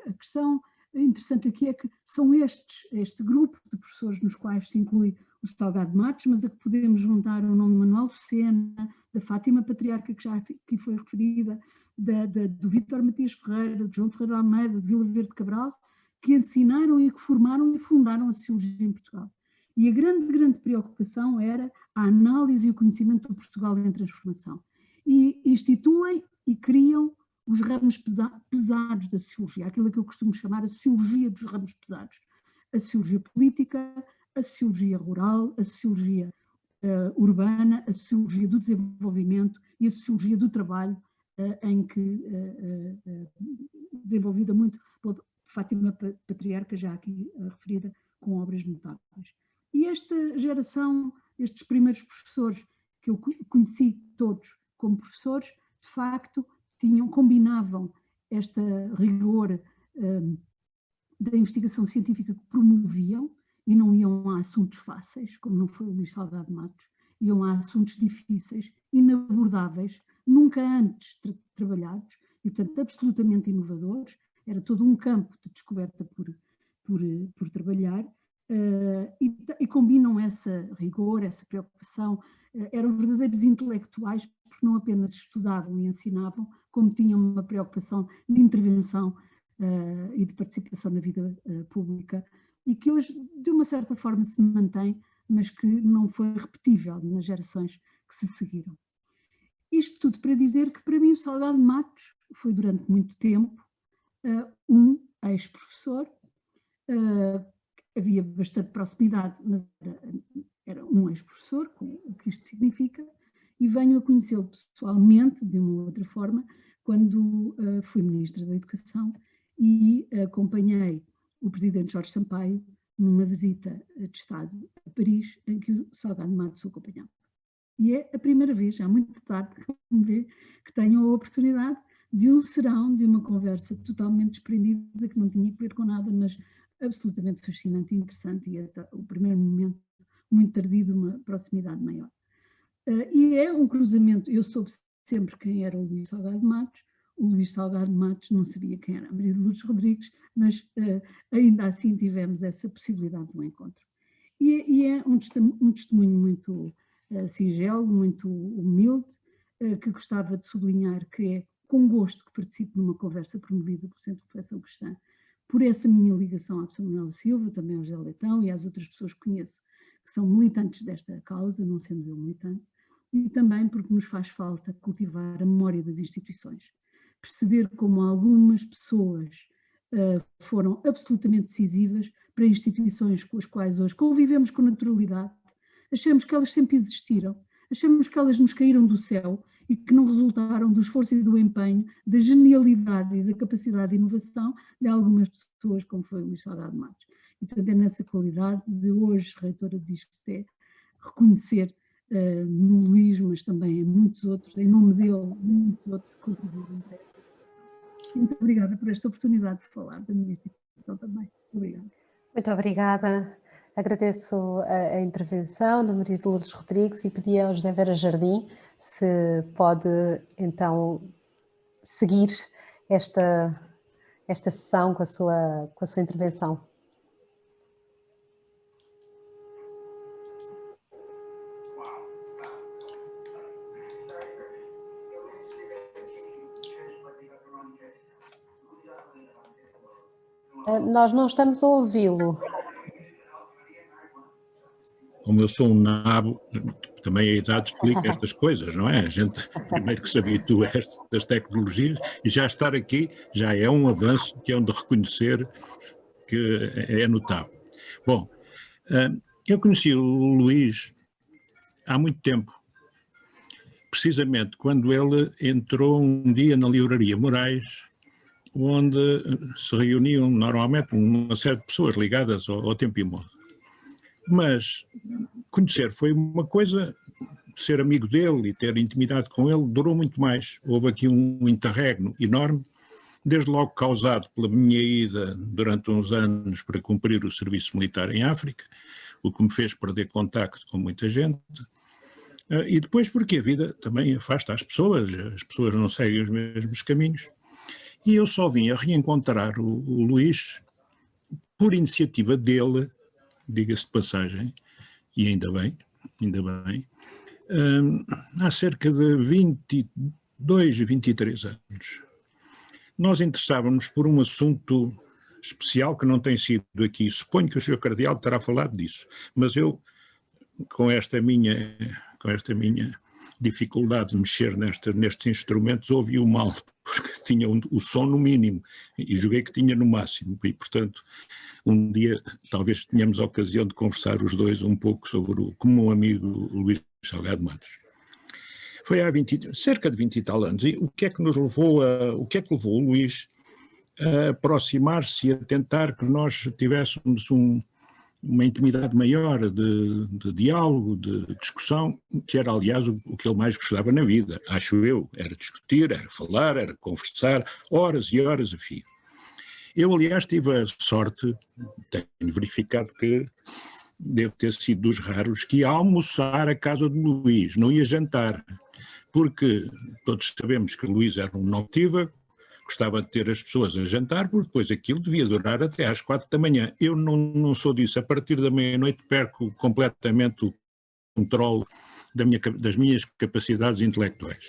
Speaker 9: a questão interessante aqui é que são este grupo de professores nos quais se inclui o Salgado de Matos, mas a que podemos juntar o nome de Manuel Lucena, da Fátima Patriarca, que já aqui foi referida, do Vítor Matias Ferreira, de João Ferreira Almeida, de Vila Verde Cabral, que ensinaram e que formaram e fundaram a sociologia em Portugal. E a grande preocupação era a análise e o conhecimento do Portugal em transformação. E instituem e criam os ramos pesados da sociologia, aquilo que eu costumo chamar a sociologia dos ramos pesados. A sociologia política, a sociologia rural, a sociologia urbana, a sociologia do desenvolvimento e a sociologia do trabalho, desenvolvida muito pela Fátima Patriarca, já aqui referida, com obras notáveis. E esta geração, estes primeiros professores, que eu conheci todos como professores, de facto, combinavam este rigor da investigação científica que promoviam, e não iam a assuntos fáceis, como não foi o Luís Salgado de Matos, iam a assuntos difíceis, inabordáveis, nunca antes trabalhados, e portanto absolutamente inovadores. Era todo um campo de descoberta por trabalhar, e combinam essa rigor, essa preocupação. Eram verdadeiros intelectuais, porque não apenas estudavam e ensinavam, como tinham uma preocupação de intervenção e de participação na vida pública, e que hoje, de uma certa forma, se mantém, mas que não foi repetível nas gerações que se seguiram. Isto tudo para dizer que, para mim, o Salgado de Matos foi, durante muito tempo, um ex-professor. Havia bastante proximidade, mas era um ex-professor, com o que isto significa, e venho a conhecê-lo pessoalmente, de uma outra forma, quando fui Ministra da Educação e acompanhei o Presidente Jorge Sampaio numa visita de Estado a Paris, em que o Salgado de Matos o acompanhava. E é a primeira vez, já muito tarde, que tenho a oportunidade de um serão, de uma conversa totalmente desprendida, que não tinha que ver com nada, mas absolutamente fascinante e interessante, e até o primeiro momento muito tardio de uma proximidade maior. E é um cruzamento. Eu soube sempre quem era o Luís Salgado de Matos. O Luís Salgado de Matos não sabia quem era a Maria de Lourdes Rodrigues, mas ainda assim tivemos essa possibilidade de um encontro. E é um testemunho muito singelo, muito humilde, que gostava de sublinhar que é com gosto que participo numa conversa promovida pelo Centro de Reflexão Cristã, por essa minha ligação à professora Manuela Silva, também ao José Leitão e às outras pessoas que conheço, que são militantes desta causa, não sendo eu militante, e também porque nos faz falta cultivar a memória das instituições. Perceber como algumas pessoas foram absolutamente decisivas para instituições com as quais hoje convivemos com naturalidade, achamos que elas sempre existiram, achamos que elas nos caíram do céu e que não resultaram do esforço e do empenho, da genialidade e da capacidade de inovação de algumas pessoas, como foi o Luís Salgado de Matos. E, portanto, é nessa qualidade de hoje, reitora do ISCTE, reconhecer no Luís, mas também em muitos outros, em nome dele, muitos outros contribuíram para esta. Muito obrigada por esta oportunidade de falar da minha instituição também. Obrigada.
Speaker 1: Muito obrigada. Agradeço a intervenção da Maria de Lourdes Rodrigues e pedi ao José Vera Jardim se pode, então, seguir esta sessão com a sua intervenção. Nós não estamos a ouvi-lo.
Speaker 10: Como eu sou um nabo, também a idade explica estas coisas, não é? A gente primeiro que se habitua a estas tecnologias e já estar aqui já é um avanço que é de reconhecer que é notável. Bom, eu conheci o Luís há muito tempo, precisamente quando ele entrou um dia na Livraria Moraes, onde se reuniam normalmente uma série de pessoas ligadas ao tempo e modo. Mas conhecer foi uma coisa, ser amigo dele e ter intimidade com ele durou muito mais. Houve aqui um interregno enorme, desde logo causado pela minha ida durante uns anos para cumprir o serviço militar em África, o que me fez perder contacto com muita gente, e depois porque a vida também afasta as pessoas não seguem os mesmos caminhos. E eu só vim a reencontrar o Luís por iniciativa dele, diga-se de passagem, e ainda bem, há cerca de 22, 23 anos. Nós interessávamos por um assunto especial que não tem sido aqui. Suponho que o Sr. Cardeal terá falado disso, mas eu, com esta minha dificuldade de mexer nestes instrumentos, ouvi-o mal, porque tinha o som no mínimo e julguei que tinha no máximo, e portanto um dia talvez tenhamos a ocasião de conversar os dois um pouco sobre o comum amigo Luís Salgado Matos. Foi há cerca de 20 e tal anos, e o que é que levou o Luís a aproximar-se e a tentar que nós tivéssemos uma intimidade maior de diálogo, de discussão, que era, aliás, o que ele mais gostava na vida, acho eu, era discutir, era falar, era conversar, horas e horas a fio. Eu, aliás, tive a sorte, tenho verificado que devo ter sido dos raros, que ia almoçar à casa de Luís, não ia jantar, porque todos sabemos que Luís era um noctívago, gostava de ter as pessoas a jantar, porque depois aquilo devia durar até às 4 da manhã. Eu não sou disso. A partir da meia-noite perco completamente o controle das minhas capacidades intelectuais.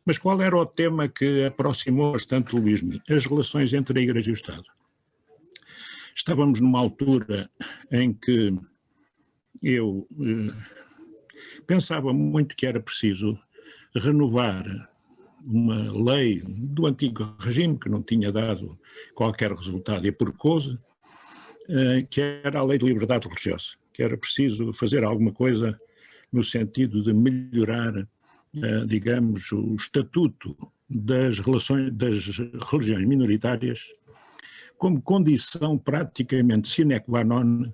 Speaker 10: Mas qual era o tema que aproximou bastante o Luís de mim? As relações entre a Igreja e o Estado. Estávamos numa altura em que eu pensava muito que era preciso renovar uma lei do antigo regime que não tinha dado qualquer resultado e por causa, que era a lei de liberdade religiosa, que era preciso fazer alguma coisa no sentido de melhorar, digamos, o estatuto das religiões minoritárias como condição praticamente sine qua non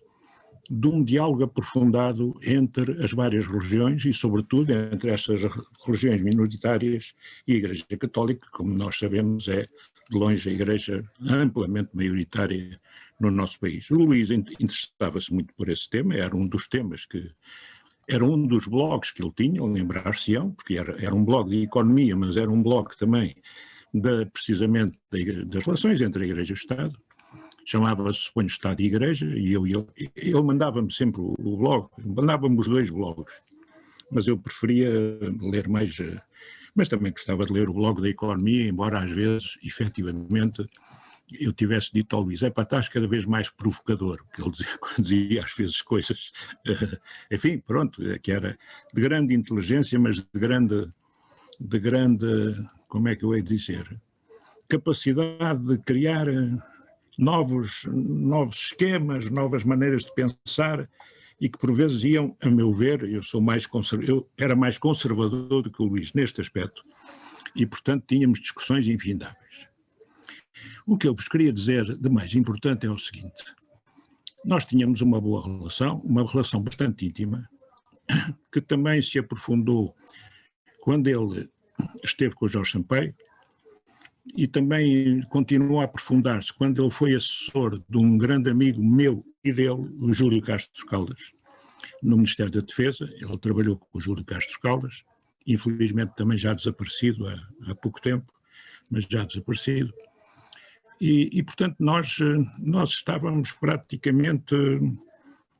Speaker 10: de um diálogo aprofundado entre as várias religiões e, sobretudo, entre essas religiões minoritárias e a Igreja Católica, que, como nós sabemos, é de longe a Igreja amplamente maioritária no nosso país. O Luís interessava-se muito por esse tema, era um dos temas era um dos blogs que ele tinha, lembrar-se-ão, porque era um blog de economia, mas era um blog também precisamente das relações entre a Igreja e o Estado. Chamava-se, suponho, Estado e Igreja, e ele mandava-me sempre o blog, mandava-me os dois blogs, mas eu preferia ler mais, mas também gostava de ler o blog da economia, embora às vezes, efetivamente, eu tivesse dito ao Luís, estás cada vez mais provocador, porque ele dizia às vezes coisas, enfim, pronto, que era de grande inteligência, mas de grande, como é que eu hei de dizer, capacidade de criar novos esquemas, novas maneiras de pensar e que por vezes iam, a meu ver, eu era mais conservador do que o Luís neste aspecto e, portanto, tínhamos discussões infindáveis. O que eu vos queria dizer de mais importante é o seguinte: nós tínhamos uma boa relação, uma relação bastante íntima, que também se aprofundou quando ele esteve com o Jorge Sampaio, e também continuou a aprofundar-se quando ele foi assessor de um grande amigo meu e dele, o Júlio Castro Caldas, no Ministério da Defesa. Ele trabalhou com o Júlio Castro Caldas, infelizmente também já desaparecido há pouco tempo, mas já desaparecido. E portanto, nós estávamos praticamente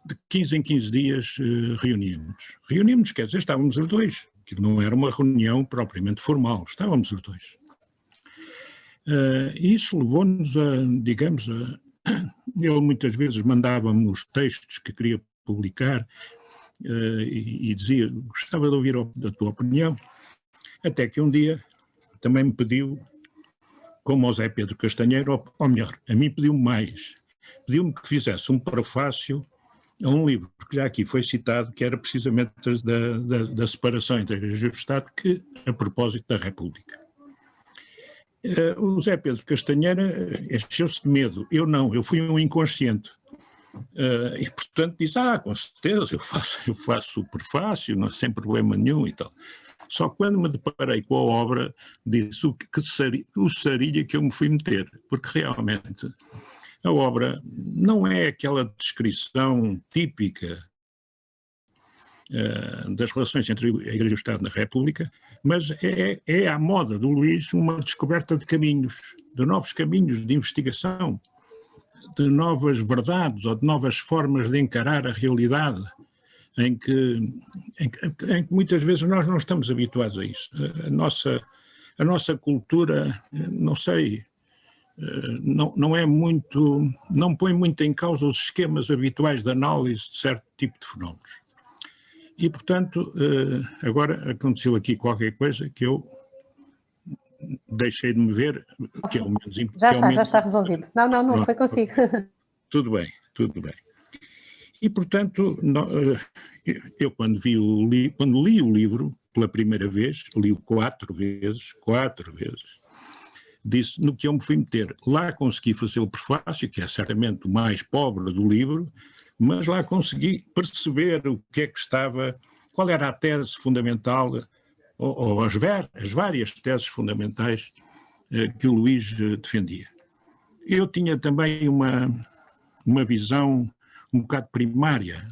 Speaker 10: de 15 em 15 dias reuníamos. Reuníamos, quer dizer, estávamos os dois, que não era uma reunião propriamente formal, estávamos os dois. E isso levou-nos digamos, ele muitas vezes mandava-me os textos que queria publicar e dizia, gostava de ouvir a tua opinião, até que um dia também me pediu, como ao Zé Pedro Castanheiro, ou melhor, a mim pediu-me mais, pediu-me que fizesse um prefácio a um livro, que já aqui foi citado, que era precisamente da separação entre a Igreja e o Estado, que a propósito da República. O Zé Pedro Castanheira encheu-se de medo, eu não, eu fui um inconsciente. E portanto disse, com certeza, eu faço o prefácio, não, sem problema nenhum e tal. Só quando me deparei com a obra, disse o sarilha que eu me fui meter, porque realmente a obra não é aquela descrição típica das relações entre a Igreja e o Estado na República, mas é à moda do Luís uma descoberta de caminhos, de novos caminhos de investigação, de novas verdades ou de novas formas de encarar a realidade, em que muitas vezes nós não estamos habituados a isso. A nossa cultura, não sei, não é muito, não põe muito em causa os esquemas habituais de análise de certo tipo de fenómenos. E, portanto, agora aconteceu aqui qualquer coisa que eu deixei de me ver, que é o menos importante.
Speaker 1: Já está resolvido. Não foi consigo.
Speaker 10: Tudo bem. E, portanto, eu quando li o livro pela primeira vez, li-o 4 vezes, disse no que eu me fui meter. Lá consegui fazer o prefácio, que é certamente o mais pobre do livro, mas lá consegui perceber o que é que estava, qual era a tese fundamental, ou as várias teses fundamentais que o Luís defendia. Eu tinha também uma visão um bocado primária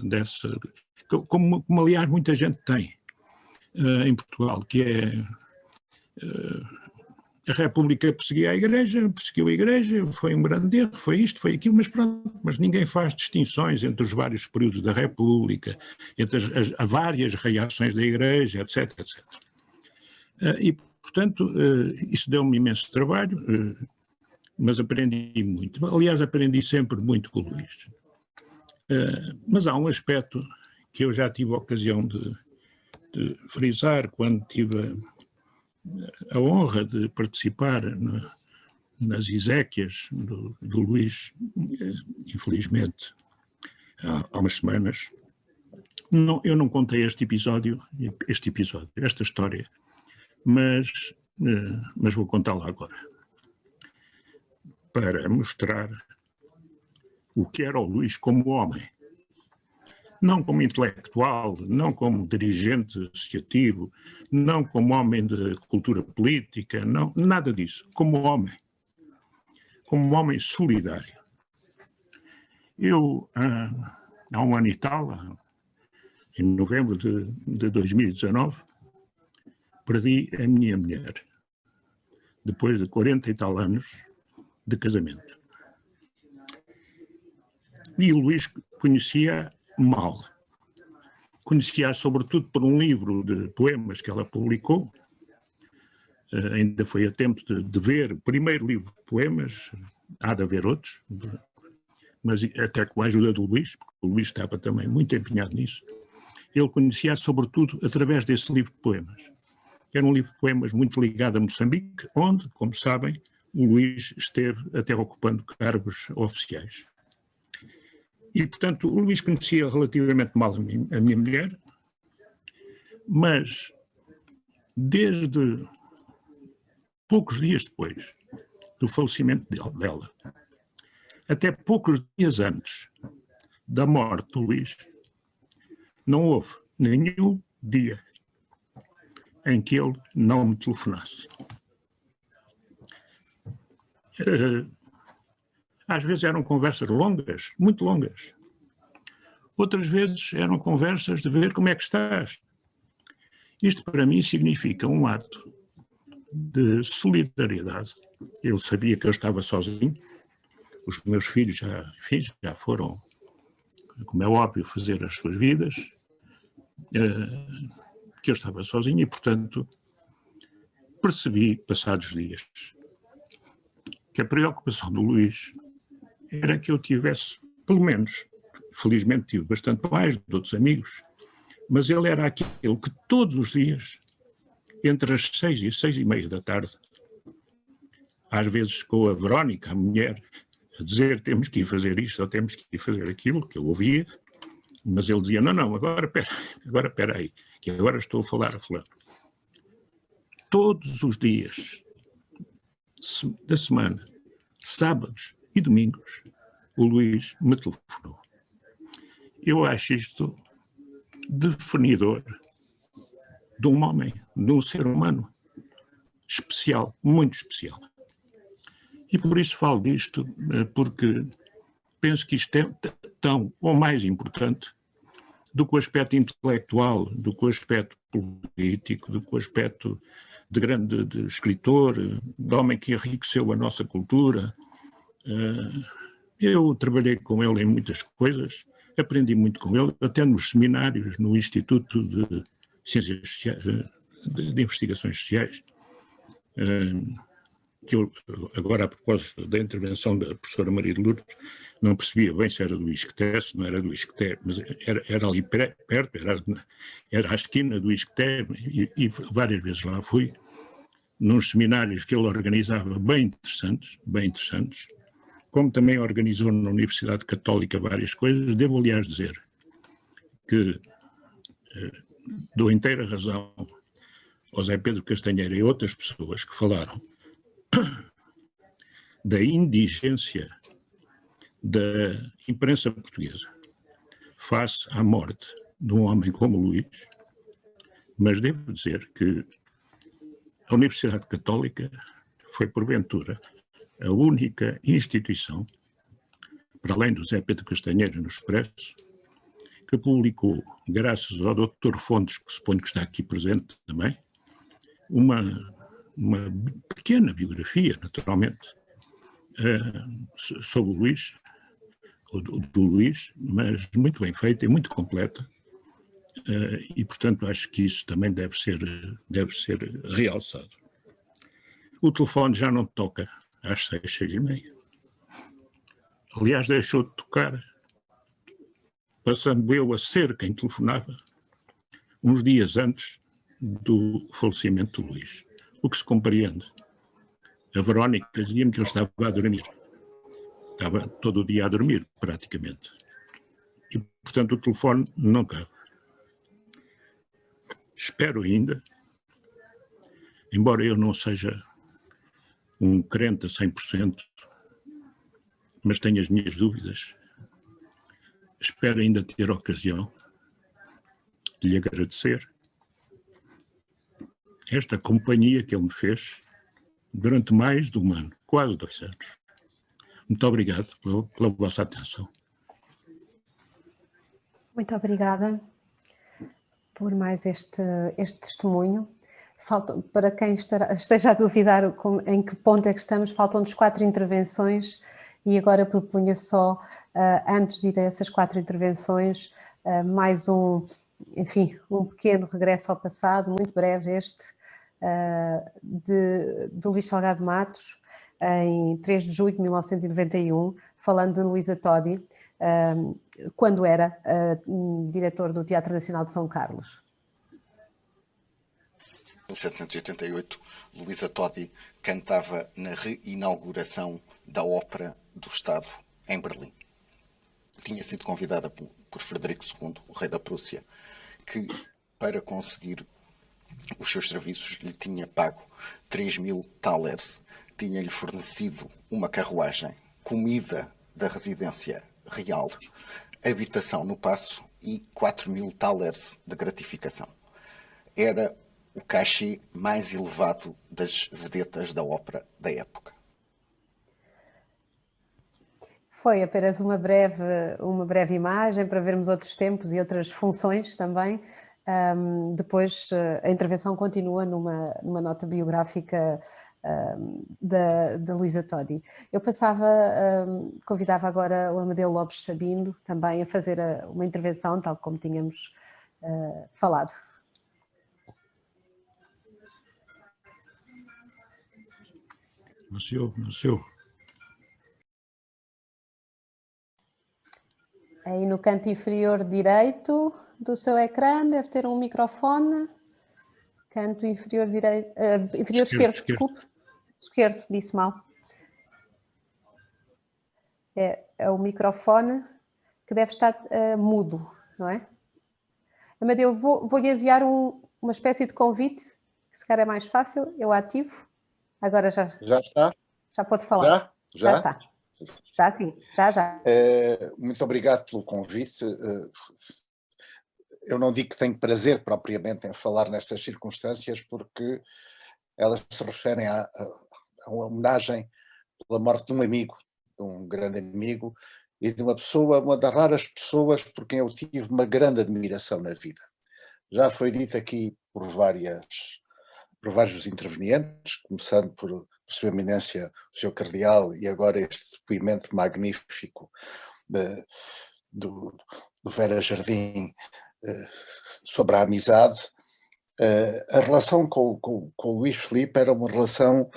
Speaker 10: dessa, como aliás muita gente tem em Portugal, que é a República perseguiu a Igreja, foi um grande erro, foi isto, foi aquilo, mas pronto, mas ninguém faz distinções entre os vários períodos da República, entre as várias reações da Igreja, etc, etc. E, portanto, isso deu-me imenso trabalho, mas aprendi muito. Aliás, aprendi sempre muito com o Luís. Mas há um aspecto que eu já tive a ocasião de frisar quando tive a honra de participar nas exéquias do Luís, infelizmente, há umas semanas. Eu não contei esta história, mas vou contá-la agora, para mostrar o que era o Luís como homem. Não como intelectual, não como dirigente associativo, não como homem de cultura política, não, nada disso. Como um homem solidário. Eu, há um ano e tal, em novembro de 2019, perdi a minha mulher, depois de 40 e tal anos de casamento. E o Luís conhecia mal. Conhecia sobretudo por um livro de poemas que ela publicou, ainda foi a tempo de ver o primeiro livro de poemas, há de haver outros, mas até com a ajuda do Luís, porque o Luís estava também muito empenhado nisso. Ele conhecia sobretudo através desse livro de poemas. Era um livro de poemas muito ligado a Moçambique, onde, como sabem, o Luís esteve até ocupando cargos oficiais. E, portanto, o Luís conhecia relativamente mal a minha mulher, mas desde poucos dias depois do falecimento dela, até poucos dias antes da morte do Luís, Não houve nenhum dia em que ele não me telefonasse. Às vezes eram conversas longas, muito longas. Outras vezes eram conversas de ver como é que estás. Isto para mim significa um ato de solidariedade. Ele sabia que eu estava sozinho. Os meus filhos já foram, como é óbvio, fazer as suas vidas. Que eu estava sozinho e, portanto, percebi, passados dias, que a preocupação do Luís era que eu tivesse, pelo menos, felizmente tive bastante mais de outros amigos, mas ele era aquele que todos os dias, entre as 6 e 6:30 da tarde, às vezes com a Verónica, a mulher, a dizer temos que ir fazer isto ou temos que ir fazer aquilo, que eu ouvia, mas ele dizia, não, agora espera aí, que agora estou a falar a fulano. Todos os dias da semana, sábados e domingos, o Luís me telefonou. Eu acho isto definidor de um homem, de um ser humano especial, muito especial. E por isso falo disto, porque penso que isto é tão ou mais importante do que o aspecto intelectual, do que o aspecto político, do que o aspecto de grande de escritor, de homem que enriqueceu a nossa cultura. Eu trabalhei com ele em muitas coisas, aprendi muito com ele, até nos seminários no Instituto de Ciências Sociais, de Investigações Sociais, que eu, agora a propósito da intervenção da professora Maria de Lourdes, não percebia bem se era do Isqueté, se não era do Isqueté, mas era ali perto, era à esquina do Isqueté, e várias vezes lá fui, nos seminários que ele organizava bem interessantes, como também organizou na Universidade Católica várias coisas. Devo, aliás, dizer que dou inteira razão ao Zé Pedro Castanheira e outras pessoas que falaram da indigência da imprensa portuguesa face à morte de um homem como Luís, mas devo dizer que a Universidade Católica foi, porventura, a única instituição, para além do Zé Pedro Castanheira no Expresso, que publicou, graças ao Dr. Fontes, que suponho que está aqui presente também, uma pequena biografia, naturalmente, sobre o Luís, do Luís, mas muito bem feita e muito completa, e, portanto, acho que isso também deve ser realçado. O telefone já não toca às 6:30. Aliás, deixou de tocar, passando eu a ser quem telefonava, uns dias antes do falecimento do Luís. O que se compreende. A Verónica dizia-me que eu estava a dormir. Estava todo o dia a dormir, praticamente. E, portanto, o telefone não cabe. Espero ainda, embora eu não seja um crente a 100%, mas tenho as minhas dúvidas, espero ainda ter a ocasião de lhe agradecer esta companhia que ele me fez durante mais de um ano, quase 2 anos. Muito obrigado pela vossa atenção.
Speaker 1: Muito obrigada por mais este testemunho. Para quem esteja a duvidar em que ponto é que estamos, faltam-nos 4 intervenções e agora propunha só, antes de ir a essas 4 intervenções, mais um pequeno regresso ao passado, muito breve do Luís Salgado Matos, em 3 de julho de 1991, falando de Luísa Todi, quando era diretor do Teatro Nacional de São Carlos.
Speaker 11: Em 1788, Luísa Todi cantava na reinauguração da Ópera do Estado, em Berlim. Tinha sido convidada por Frederico II, o rei da Prússia, que, para conseguir os seus serviços, lhe tinha pago 3.000 thalers, tinha-lhe fornecido uma carruagem, comida da residência real, habitação no Paço e 4.000 thalers de gratificação. Era o cachê mais elevado das vedetas da ópera da época.
Speaker 1: Foi apenas uma breve imagem para vermos outros tempos e outras funções também. Depois a intervenção continua numa nota biográfica da Luísa Todi. Eu convidava agora o Amadeu Lopes Sabino também a fazer uma intervenção, tal como tínhamos falado.
Speaker 10: Não se ouve.
Speaker 1: Aí no canto inferior direito do seu ecrã deve ter um microfone. Canto inferior direito, inferior esquerdo, desculpe. Esquerdo, disse mal. É o microfone que deve estar mudo, não é? Amadeu, vou-lhe enviar uma espécie de convite, que se calhar é mais fácil, eu ativo. Agora já
Speaker 12: está?
Speaker 1: Já pode falar.
Speaker 12: Já
Speaker 1: está. Já sim, já.
Speaker 12: Muito obrigado pelo convite. Eu não digo que tenho prazer propriamente em falar nestas circunstâncias, porque elas se referem a uma homenagem pela morte de um amigo, de um grande amigo, e de uma pessoa, uma das raras pessoas por quem eu tive uma grande admiração na vida. Já foi dito aqui por vários intervenientes, começando por Sua Eminência, o Sr. Cardeal, e agora este depoimento magnífico do Vera Jardim sobre a amizade. A relação com o Luís Filipe era uma relação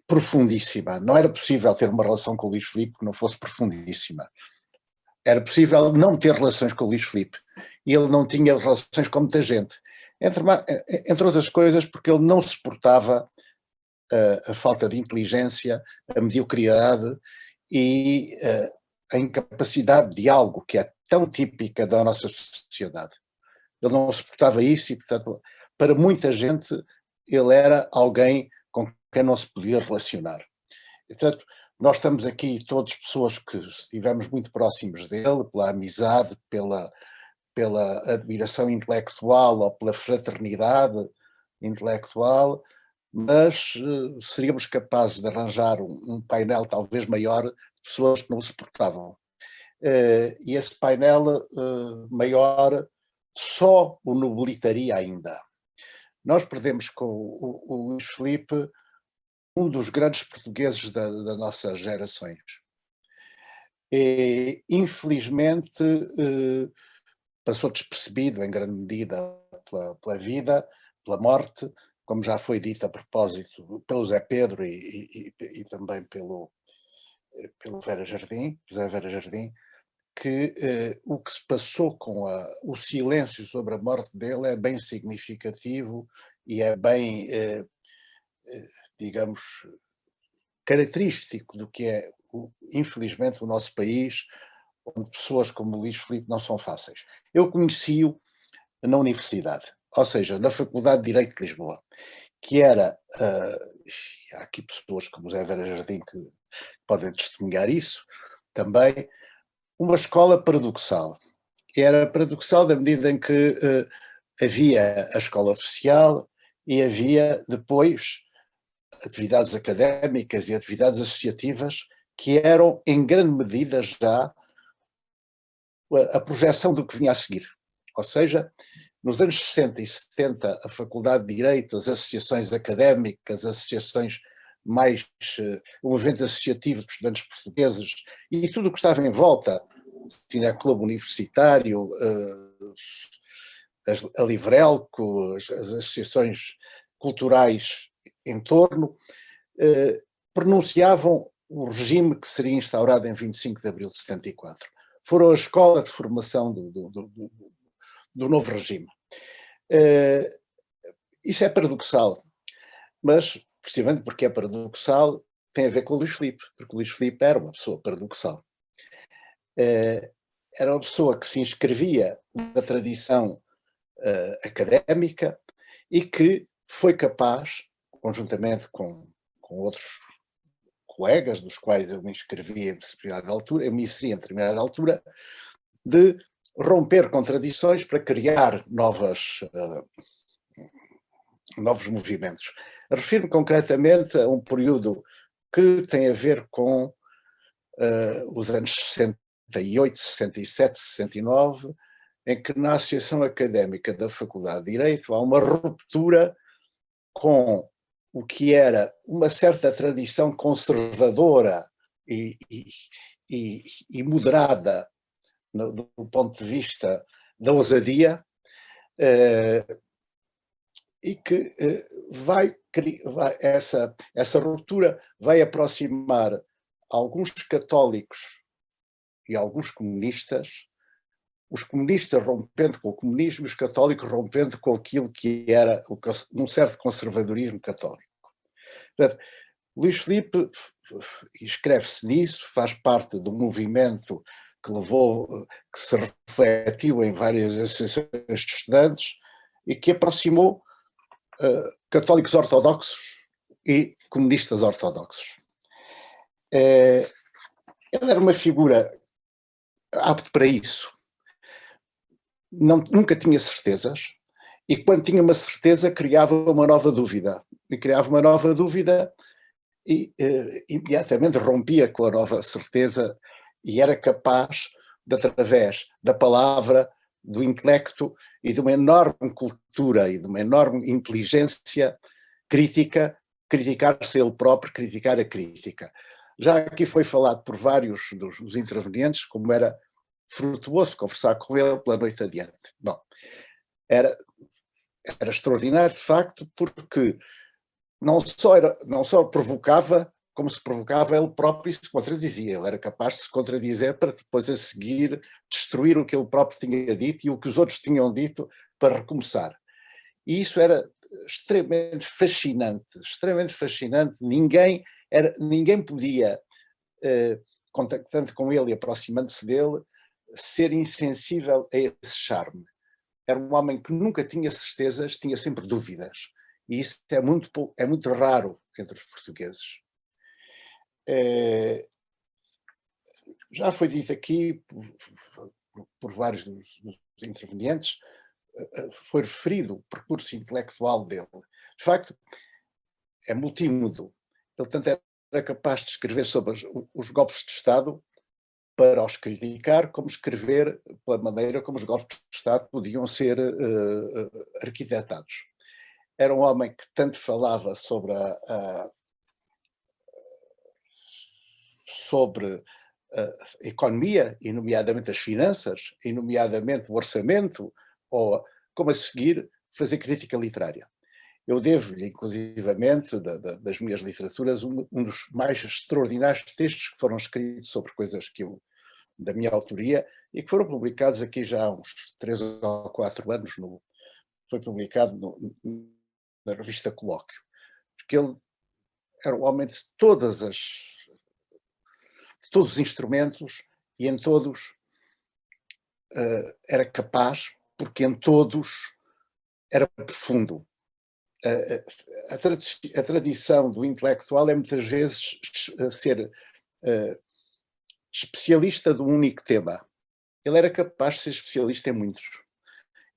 Speaker 12: profundíssima. Não era possível ter uma relação com o Luís Filipe que não fosse profundíssima. Era possível não ter relações com o Luís Filipe. E ele não tinha relações com muita gente. Entre outras coisas, porque ele não suportava a falta de inteligência, a mediocridade e a incapacidade de diálogo que é tão típica da nossa sociedade. Ele não suportava isso e, portanto, para muita gente, ele era alguém com quem não se podia relacionar. E, portanto, nós estamos aqui todas pessoas que estivemos muito próximos dele, pela amizade, pela admiração intelectual ou pela fraternidade intelectual, mas seríamos capazes de arranjar um painel talvez maior de pessoas que não o suportavam. E esse painel maior só o nobilitaria ainda. Nós perdemos com o Luís Filipe um dos grandes portugueses das nossas gerações. E, infelizmente, passou despercebido em grande medida pela vida, pela morte, como já foi dito a propósito pelo Zé Pedro e também pelo Vera Jardim, José Vera Jardim, que o que se passou com o silêncio sobre a morte dele é bem significativo e é bem, digamos, característico do que é, infelizmente, o nosso país, onde pessoas como Luís Filipe não são fáceis. Eu conheci-o na universidade, ou seja, na Faculdade de Direito de Lisboa, que era, há aqui pessoas como o Zé Vera Jardim que podem testemunhar isso, também, uma escola paradoxal. Era paradoxal na medida em que havia a escola oficial e havia depois atividades académicas e atividades associativas que eram em grande medida já a projeção do que vinha a seguir. Ou seja, nos anos 60 e 70 a Faculdade de Direito, as associações académicas, as associações mais, o movimento associativo de estudantes portugueses e tudo o que estava em volta, o Cineclube Universitário, a Livrelco, as associações culturais em torno, pronunciavam o regime que seria instaurado em 25 de abril de 74. Foram a escola de formação do novo regime. Isso é paradoxal, mas precisamente porque é paradoxal tem a ver com o Luís Filipe, porque o Luís Filipe era uma pessoa paradoxal. Era uma pessoa que se inscrevia na tradição académica e que foi capaz, conjuntamente com outros colegas, dos quais eu me inscrevi em determinada altura, eu me inseri em determinada altura, de romper contradições para criar novos movimentos. Refiro-me concretamente a um período que tem a ver com os anos 68, 67, 69, em que na Associação Académica da Faculdade de Direito há uma ruptura com o que era uma certa tradição conservadora e moderada do ponto de vista da ousadia, e que essa ruptura vai aproximar alguns católicos e alguns comunistas, os comunistas rompendo com o comunismo, os católicos rompendo com aquilo que era um certo conservadorismo católico. Portanto, Luís Filipe escreve-se nisso, faz parte do movimento que se refletiu em várias associações de estudantes e que aproximou católicos ortodoxos e comunistas ortodoxos. Ele era uma figura apto para isso. Nunca tinha certezas, e quando tinha uma certeza criava uma nova dúvida. E criava uma nova dúvida e imediatamente rompia com a nova certeza e era capaz de, através da palavra, do intelecto e de uma enorme cultura e de uma enorme inteligência crítica, criticar-se ele próprio, criticar a crítica. Já aqui foi falado por vários dos intervenientes como era frutuoso conversar com ele pela noite adiante. Bom, era extraordinário de facto, porque não só provocava, como se provocava ele próprio e se contradizia. Ele era capaz de se contradizer para depois a seguir destruir o que ele próprio tinha dito e o que os outros tinham dito para recomeçar. E isso era extremamente fascinante, extremamente fascinante. Ninguém podia, contactando com ele e aproximando-se dele, ser insensível a esse charme. Era um homem que nunca tinha certezas, tinha sempre dúvidas. E isso é muito raro entre os portugueses. Já foi dito aqui por vários dos intervenientes, foi referido o percurso intelectual dele. De facto, é multímodo. Ele tanto era capaz de escrever sobre os golpes de Estado para os criticar, como escrever pela maneira como os golpes de Estado podiam ser arquitetados. Era um homem que tanto falava sobre a economia, e nomeadamente as finanças, e nomeadamente o orçamento, ou como a seguir fazer crítica literária. Eu devo-lhe, inclusivamente, das minhas literaturas, um dos mais extraordinários textos que foram escritos sobre coisas da minha autoria e que foram publicados aqui já há uns 3 ou 4 anos, foi publicado na revista Colóquio, porque ele era um homem de todos os instrumentos e em todos era capaz, porque em todos era profundo. A tradição do intelectual é muitas vezes ser especialista de um único tema. Ele era capaz de ser especialista em muitos.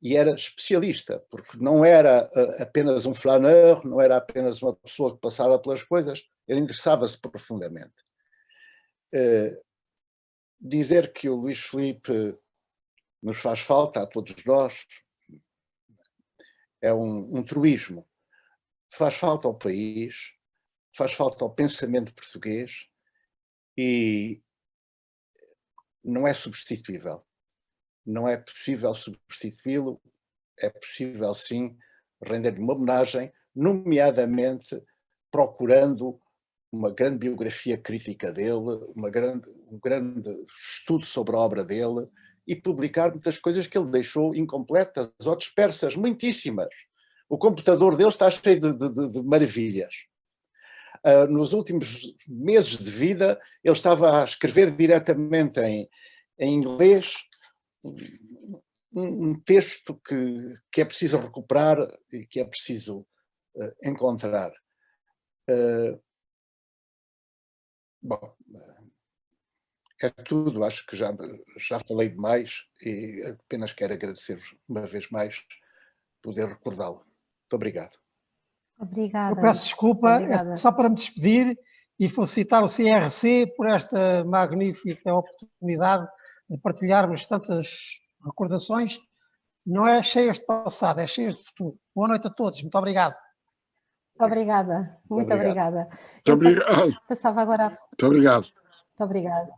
Speaker 12: E era especialista, porque não era apenas um flaneur, não era apenas uma pessoa que passava pelas coisas, ele interessava-se profundamente. Dizer que o Luís Filipe nos faz falta a todos nós é um truísmo. Faz falta ao país, faz falta ao pensamento português e não é substituível. Não é possível substituí-lo, é possível sim render-lhe uma homenagem, nomeadamente procurando uma grande biografia crítica dele, um grande estudo sobre a obra dele e publicar muitas coisas que ele deixou incompletas ou dispersas, muitíssimas. O computador dele está cheio de maravilhas. Nos últimos meses de vida, ele estava a escrever diretamente em inglês um texto que é preciso recuperar e que é preciso encontrar. Bom, é tudo, acho que já falei demais e apenas quero agradecer-vos uma vez mais poder recordá-lo. Muito obrigado.
Speaker 1: Obrigada.
Speaker 3: Eu peço desculpa,
Speaker 1: Obrigada.
Speaker 3: só para me despedir e felicitar o CRC por esta magnífica oportunidade de partilharmos tantas recordações. Não é cheias de passado, é cheias de futuro. Boa noite a todos, muito obrigado.
Speaker 1: Muito obrigada, muito obrigada.
Speaker 4: Muito obrigado.
Speaker 1: Passava agora.
Speaker 4: Muito obrigado.
Speaker 1: Muito obrigada.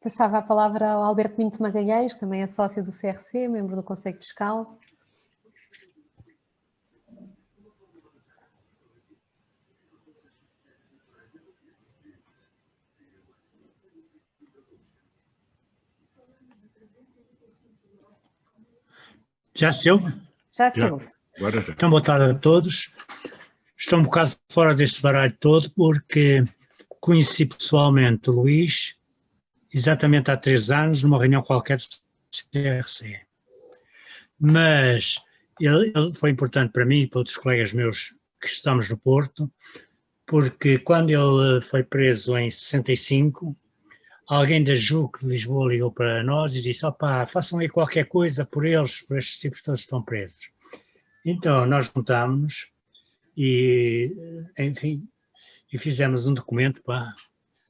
Speaker 1: Passava a palavra ao Alberto Minto Magalhães, que também é sócio do CRC, membro do Conselho Fiscal.
Speaker 13: Já se ouve?
Speaker 1: Já se ouve.
Speaker 13: Então, boa tarde a todos. Estou um bocado fora deste baralho todo porque conheci pessoalmente o Luís exatamente há 3 anos, numa reunião qualquer do CRC. Mas ele foi importante para mim e para outros colegas meus que estamos no Porto, porque quando ele foi preso em 65, alguém da JUC de Lisboa ligou para nós e disse: opá, façam aí qualquer coisa por eles, por estes tipos todos que estão presos. Então nós juntámos-nos e, enfim, e fizemos um documento, pá,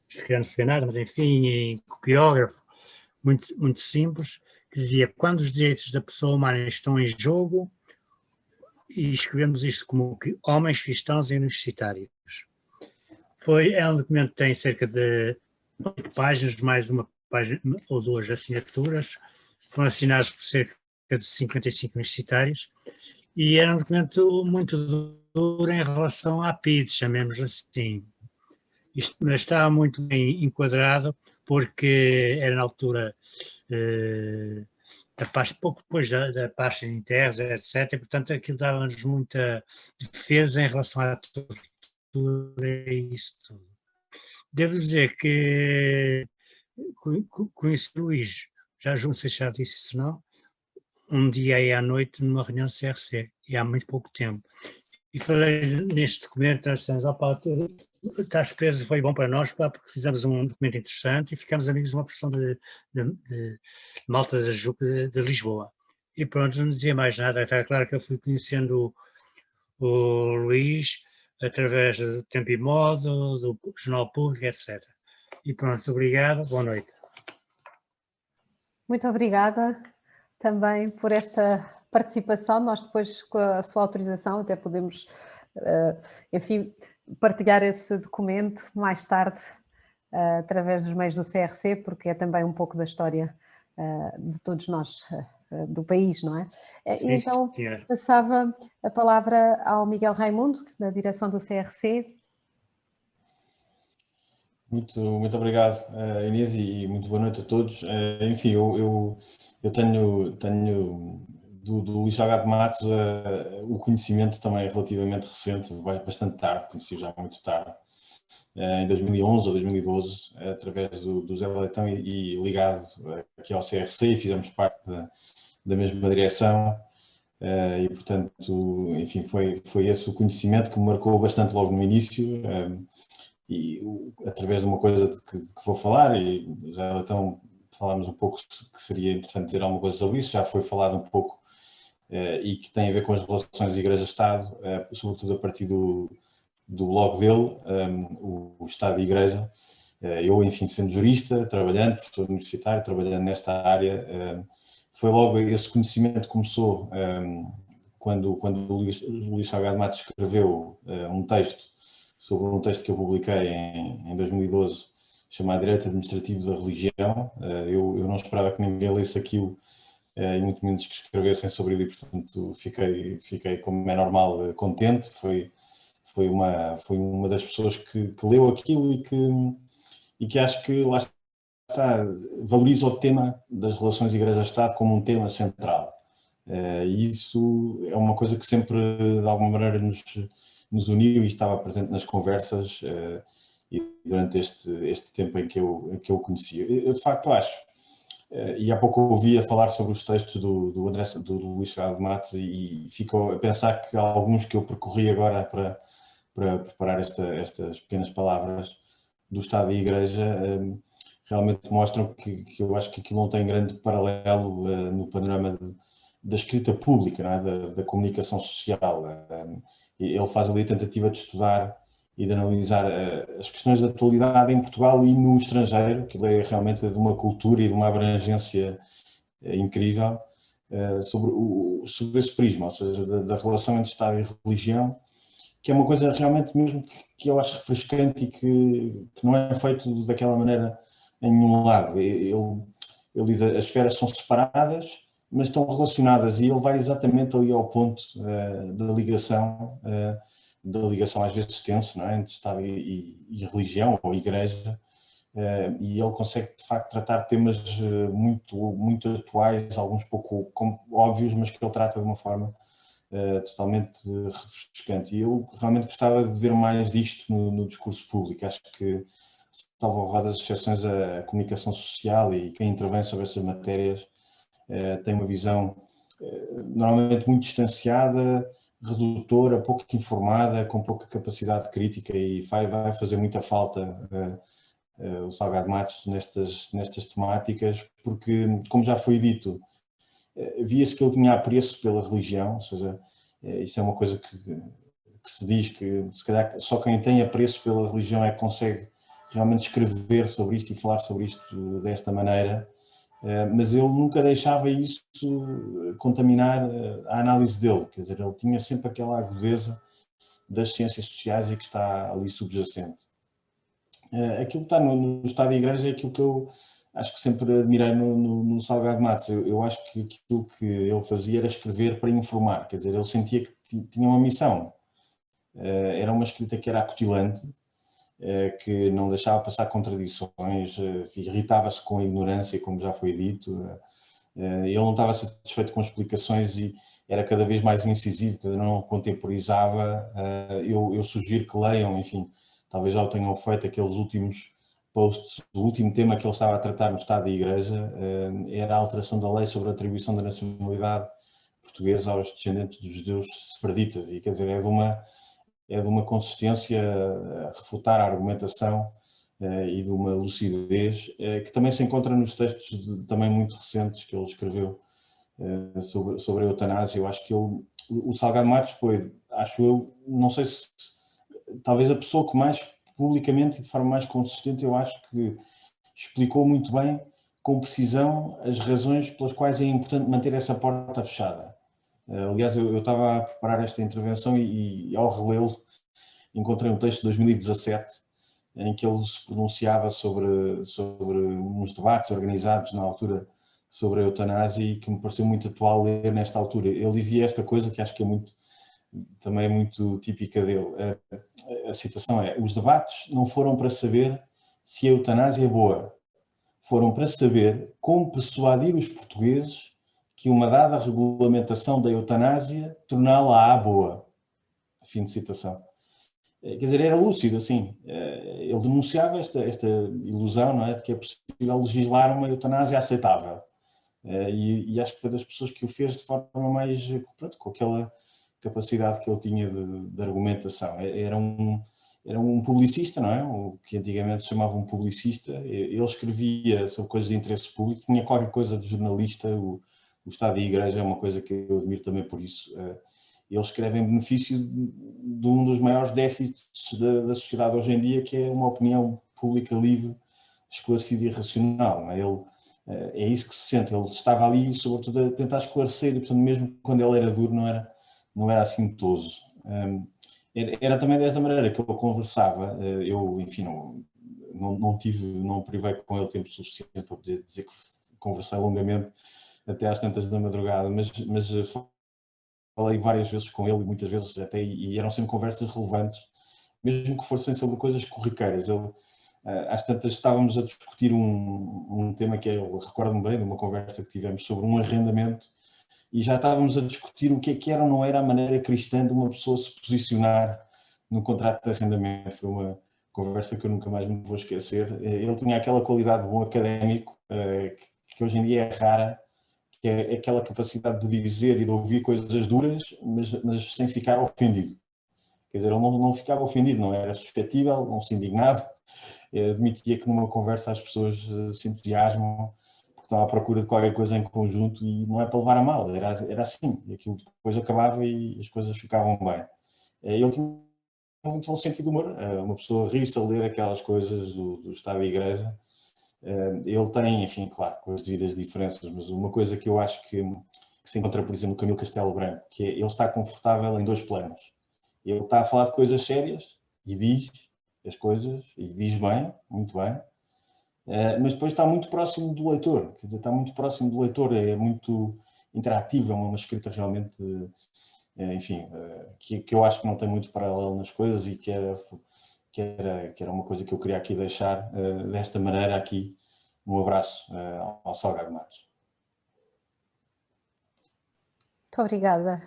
Speaker 13: se calhar não se vê nada, mas enfim, em copiógrafo, muito simples, que dizia: quando os direitos da pessoa humana estão em jogo, e escrevemos isto como homens cristãos e universitários. É um documento que tem cerca de 8 páginas, mais uma página ou 2 assinaturas, foram assinados por cerca de 55 universitários, e era um documento muito duro em relação à PIDE, chamemos assim. Mas estava muito bem enquadrado, porque era na altura pouco depois da Paz em Terras, etc. E, portanto, aquilo dava-nos muita defesa em relação à tortura e isso tudo. Devo dizer que conheci o Luís, não sei se já disse isso, não, um dia aí à noite numa reunião do CRC, e há muito pouco tempo. E falei neste documento, nós dissemos: opá, estás preso, foi bom para nós, pá, porque fizemos um documento interessante e ficamos amigos de uma porção de malta da JUC de Lisboa. E pronto, não dizia mais nada. Está claro que eu fui conhecendo o Luís através do Tempo e Modo, do Jornal Público, etc. E pronto, obrigado, boa noite.
Speaker 1: Muito obrigada também por esta participação. Nós depois, com a sua autorização, até podemos, enfim, partilhar esse documento mais tarde, através dos meios do CRC, porque é também um pouco da história de todos nós, do país, não é?
Speaker 13: Sim,
Speaker 1: então,
Speaker 13: senhora.
Speaker 1: passava a palavra ao Miguel Raimundo, da direção do CRC.
Speaker 14: Muito obrigado, Inês, e muito boa noite a todos. Enfim, eu tenho do Luís Salgado Matos o conhecimento também relativamente recente, bastante tarde, conheci já muito tarde, em 2011 ou 2012, através do Zé Leitão e ligado aqui ao CRC, e fizemos parte da mesma direção, e portanto, enfim, foi esse o conhecimento que me marcou bastante logo no início, e através de uma coisa de que vou falar, e já então falámos um pouco que seria interessante dizer alguma coisa sobre isso, já foi falado um pouco, e que tem a ver com as relações Igreja-Estado, sobretudo a partir do blog dele, o Estado e Igreja. Eu, enfim, sendo jurista, trabalhando, professor universitário, trabalhando nesta área, foi logo esse conhecimento que começou quando o Luís Salgado Matos escreveu um texto sobre um texto que eu publiquei em 2012, chamado Direito Administrativo da Religião. Eu não esperava que ninguém lesse aquilo, e muito menos que escrevessem sobre ele, e portanto fiquei, como é normal, contente. Foi uma das pessoas que leu aquilo e que acho que lá está, valoriza o tema das relações Igreja-Estado como um tema central. E isso é uma coisa que sempre, de alguma maneira, nos uniu e estava presente nas conversas, e durante este tempo em que eu o conheci. Eu de facto acho, e há pouco ouvia falar sobre os textos do Luís Salgado Matos, e fico a pensar que alguns que eu percorri agora para preparar estas pequenas palavras do Estado e Igreja realmente mostram que eu acho que aquilo não tem grande paralelo no panorama da escrita pública, não é? Da comunicação social. Ele faz ali a tentativa de estudar e de analisar as questões da atualidade em Portugal e no estrangeiro, que é realmente de uma cultura e de uma abrangência incrível, sobre esse prisma, ou seja, da relação entre Estado e religião, que é uma coisa realmente mesmo que eu acho refrescante e que não é feito daquela maneira em nenhum lado. Ele diz as esferas são separadas, mas estão relacionadas, e ele vai exatamente ali ao ponto da ligação às vezes extensa, não é? Entre Estado e religião ou igreja, e ele consegue de facto tratar temas muito atuais, alguns pouco óbvios, mas que ele trata de uma forma totalmente refrescante. E eu realmente gostava de ver mais disto no discurso público. Acho que, salvo honradas exceções, a comunicação social e quem intervém sobre estas matérias tem uma visão normalmente muito distanciada, redutora, pouco informada, com pouca capacidade crítica, e vai fazer muita falta o Salgado Matos nestas temáticas, porque, como já foi dito, via-se que ele tinha apreço pela religião, ou seja, isso é uma coisa que se diz que se calhar só quem tem apreço pela religião é que consegue realmente escrever sobre isto e falar sobre isto desta maneira, mas ele nunca deixava isso contaminar a análise dele, quer dizer, ele tinha sempre aquela agudeza das ciências sociais e que está ali subjacente. Aquilo que está no Estado e Igreja é aquilo que eu acho que sempre admirei no Salgado Matos. Eu acho que aquilo que ele fazia era escrever para informar, quer dizer, ele sentia que tinha uma missão. Era uma escrita que era acutilante, que não deixava passar contradições, irritava-se com a ignorância, como já foi dito. Ele não estava satisfeito com explicações e era cada vez mais incisivo, quer dizer, não contemporizava. Eu sugiro que leiam, enfim, talvez já o tenham feito, aqueles últimos posts. O último tema que ele estava a tratar no Estado e Igreja era a alteração da lei sobre a atribuição da nacionalidade portuguesa aos descendentes dos judeus sefarditas, e quer dizer, é de uma consistência a refutar a argumentação e de uma lucidez que também se encontra nos textos também muito recentes que ele escreveu sobre a eutanásia. Eu acho que o Salgado Matos foi, acho eu, não sei se talvez a pessoa que mais publicamente e de forma mais consistente, eu acho que explicou muito bem, com precisão, as razões pelas quais é importante manter essa porta fechada. Aliás, eu estava a preparar esta intervenção e ao relê-lo, encontrei um texto de 2017 em que ele se pronunciava sobre uns debates organizados na altura sobre a eutanásia e que me pareceu muito atual ler nesta altura. Ele dizia esta coisa que acho que também é muito típica dele. A citação é: os debates não foram para saber se a eutanásia é boa, foram para saber como persuadir os portugueses que uma dada regulamentação da eutanásia torná-la boa. Fim de citação. Quer dizer, era lúcido, assim. Ele denunciava esta ilusão, não é, de que é possível legislar uma eutanásia aceitável. E acho que foi das pessoas que o fez de forma mais, pronto, com aquela capacidade que ele tinha de argumentação. Era um publicista, não é? O que antigamente se chamava um publicista. Ele escrevia sobre coisas de interesse público, tinha qualquer coisa de jornalista. O Estado e a Igreja é uma coisa que eu admiro também por isso. Ele escreve em benefício de um dos maiores déficits da sociedade hoje em dia, que é uma opinião pública livre, esclarecida e racional. Não é? É isso que se sente. Ele estava ali, sobretudo, a tentar esclarecer, e, portanto, mesmo quando ele era duro, não era assim toso. Era também desta maneira que eu conversava. Eu, enfim, não privei com ele tempo suficiente para poder dizer que conversei longamente até às tantas da madrugada, mas falei várias vezes com ele, e muitas vezes até, e eram sempre conversas relevantes, mesmo que fossem sobre coisas corriqueiras. Às tantas estávamos a discutir um tema que eu recordo-me bem de uma conversa que tivemos sobre um arrendamento, e já estávamos a discutir o que era ou não era a maneira cristã de uma pessoa se posicionar no contrato de arrendamento. Foi uma conversa que eu nunca mais me vou esquecer. Ele tinha aquela qualidade de bom académico que hoje em dia é rara, que é aquela capacidade de dizer e de ouvir coisas duras, mas sem ficar ofendido. Quer dizer, ele não ficava ofendido, não era suscetível, não se indignava, admitia que numa conversa as pessoas se entusiasmam, porque estão à procura de qualquer coisa em conjunto e não é para levar a mal, era assim, e aquilo depois acabava e as coisas ficavam bem. Ele tinha muito bom sentido de humor, uma pessoa ri-se a ler aquelas coisas do Estado e Igreja. Ele tem, enfim, claro, com as devidas diferenças, mas uma coisa que eu acho que se encontra, por exemplo, no Camilo Castelo Branco, que é ele está confortável em 2 planos. Ele está a falar de coisas sérias e diz as coisas, e diz bem, muito bem, mas depois está muito próximo do leitor, quer dizer, está muito próximo do leitor, é muito interativo, é uma escrita realmente, enfim, que eu acho que não tem muito paralelo nas coisas e que era uma coisa que eu queria aqui deixar desta maneira aqui. Um abraço ao Salgado Matos.
Speaker 1: Muito obrigada,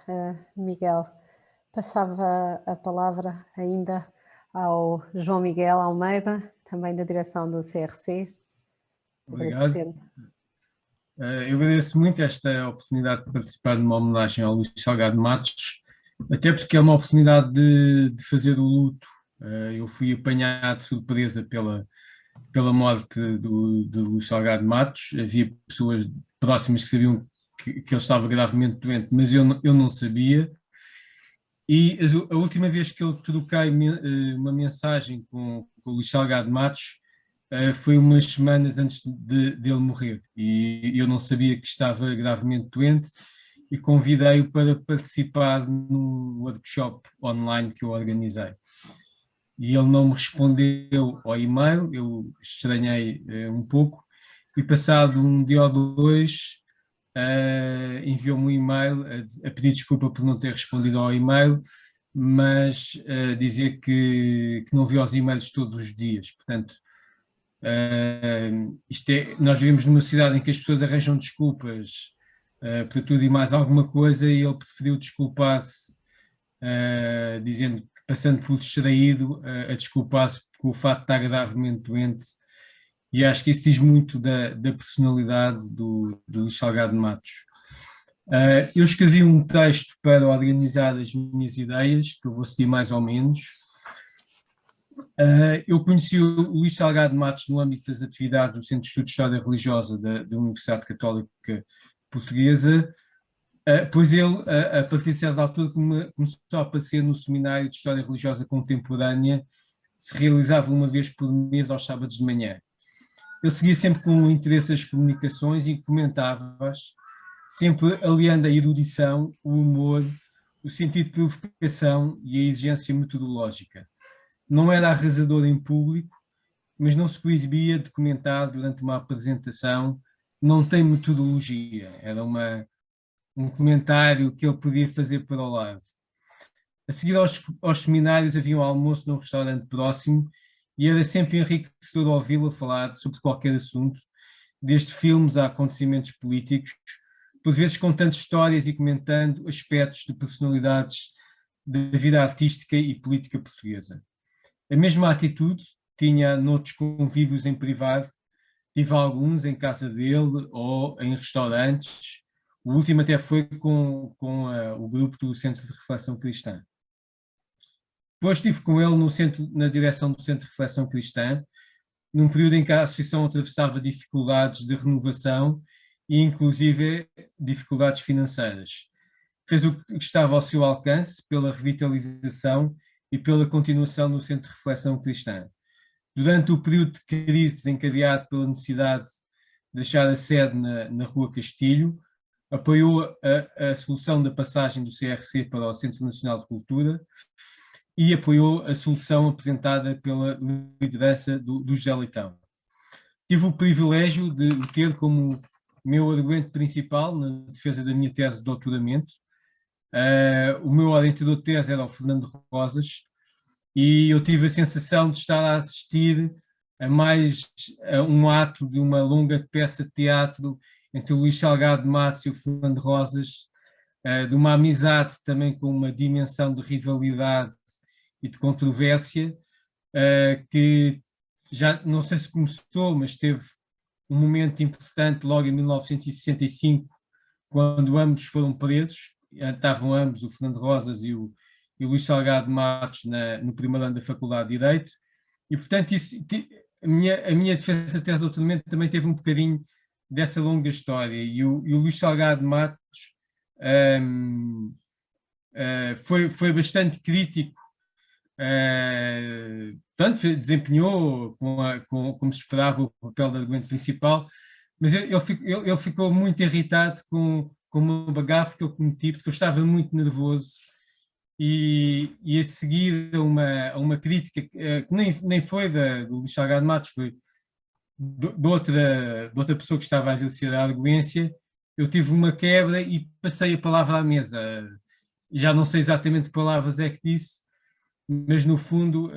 Speaker 1: Miguel. Passava a palavra ainda ao João Miguel Almeida, também da direção do CRC.
Speaker 15: Obrigado. Eu agradeço muito esta oportunidade de participar numa homenagem ao Luís Salgado Matos, até porque é uma oportunidade de fazer o luto. Eu fui apanhado de surpresa pela morte de Luís Salgado Matos. Havia pessoas próximas que sabiam que ele estava gravemente doente, mas eu não sabia. E a última vez que eu troquei uma mensagem com o Luís Salgado Matos foi umas semanas antes dele morrer, e eu não sabia que estava gravemente doente e convidei-o para participar num workshop online que eu organizei. E ele não me respondeu ao e-mail, eu estranhei um pouco, e passado um dia ou dois enviou-me um e-mail a pedir desculpa por não ter respondido ao e-mail, mas dizer que não via os e-mails todos os dias. Portanto, nós vivemos numa sociedade em que as pessoas arranjam desculpas para tudo e mais alguma coisa, e ele preferiu desculpar-se, dizendo que, passando por distraído, a desculpar-se com o facto de estar gravemente doente. E acho que isso diz muito da personalidade do Luís Salgado Matos. Eu escrevi um texto para organizar as minhas ideias, que eu vou seguir mais ou menos. Eu conheci o Luís Salgado Matos no âmbito das atividades do Centro de Estudos de História Religiosa da Universidade Católica Portuguesa, pois ele, a partir de certa altura, começou a aparecer no Seminário de História Religiosa Contemporânea, se realizava uma vez por mês aos sábados de manhã. Ele seguia sempre com interesse as comunicações e comentava-as, sempre aliando a erudição, o humor, o sentido de provocação e a exigência metodológica. Não era arrasador em público, mas não se coibia de comentar durante uma apresentação. Não tem metodologia, era um comentário que ele podia fazer para o lado. A seguir aos seminários havia um almoço num restaurante próximo e era sempre enriquecedor ouvi-lo falar sobre qualquer assunto, desde filmes a acontecimentos políticos, por vezes contando histórias e comentando aspectos de personalidades da vida artística e política portuguesa. A mesma atitude tinha noutros convívios em privado, tive alguns em casa dele ou em restaurantes. O último até foi com o grupo do Centro de Reflexão Cristã. Depois estive com ele na direção do Centro de Reflexão Cristã, num período em que a associação atravessava dificuldades de renovação e inclusive dificuldades financeiras. Fez o que estava ao seu alcance pela revitalização e pela continuação do Centro de Reflexão Cristã. Durante o período de crise desencadeado pela necessidade de deixar a sede na Rua Castilho, apoiou a solução da passagem do CRC para o Centro Nacional de Cultura e apoiou a solução apresentada pela liderança do José Leitão. Tive o privilégio de o ter como meu argumento principal na defesa da minha tese de doutoramento. O meu orientador de tese era o Fernando Rosas e eu tive a sensação de estar a assistir a um ato de uma longa peça de teatro entre o Luís Salgado Matos e o Fernando Rosas, de uma amizade também com uma dimensão de rivalidade e de controvérsia, que já não sei se começou, mas teve um momento importante logo em 1965, quando ambos foram presos. Estavam ambos, o Fernando Rosas e o e o Luís Salgado Matos no primeiro ano da Faculdade de Direito, e portanto a minha defesa de tese de doutoramento também teve um bocadinho dessa longa história, e o Luís Salgado Matos foi bastante crítico, portanto desempenhou como se esperava o papel do argumento principal, mas ele ficou muito irritado com uma bagafa que eu cometi, porque eu estava muito nervoso, e a seguir a uma crítica que nem foi do Luís Salgado Matos, foi de outra pessoa que estava a exercer a arguência, eu tive uma quebra e passei a palavra à mesa. Já não sei exatamente que palavras é que disse, mas no fundo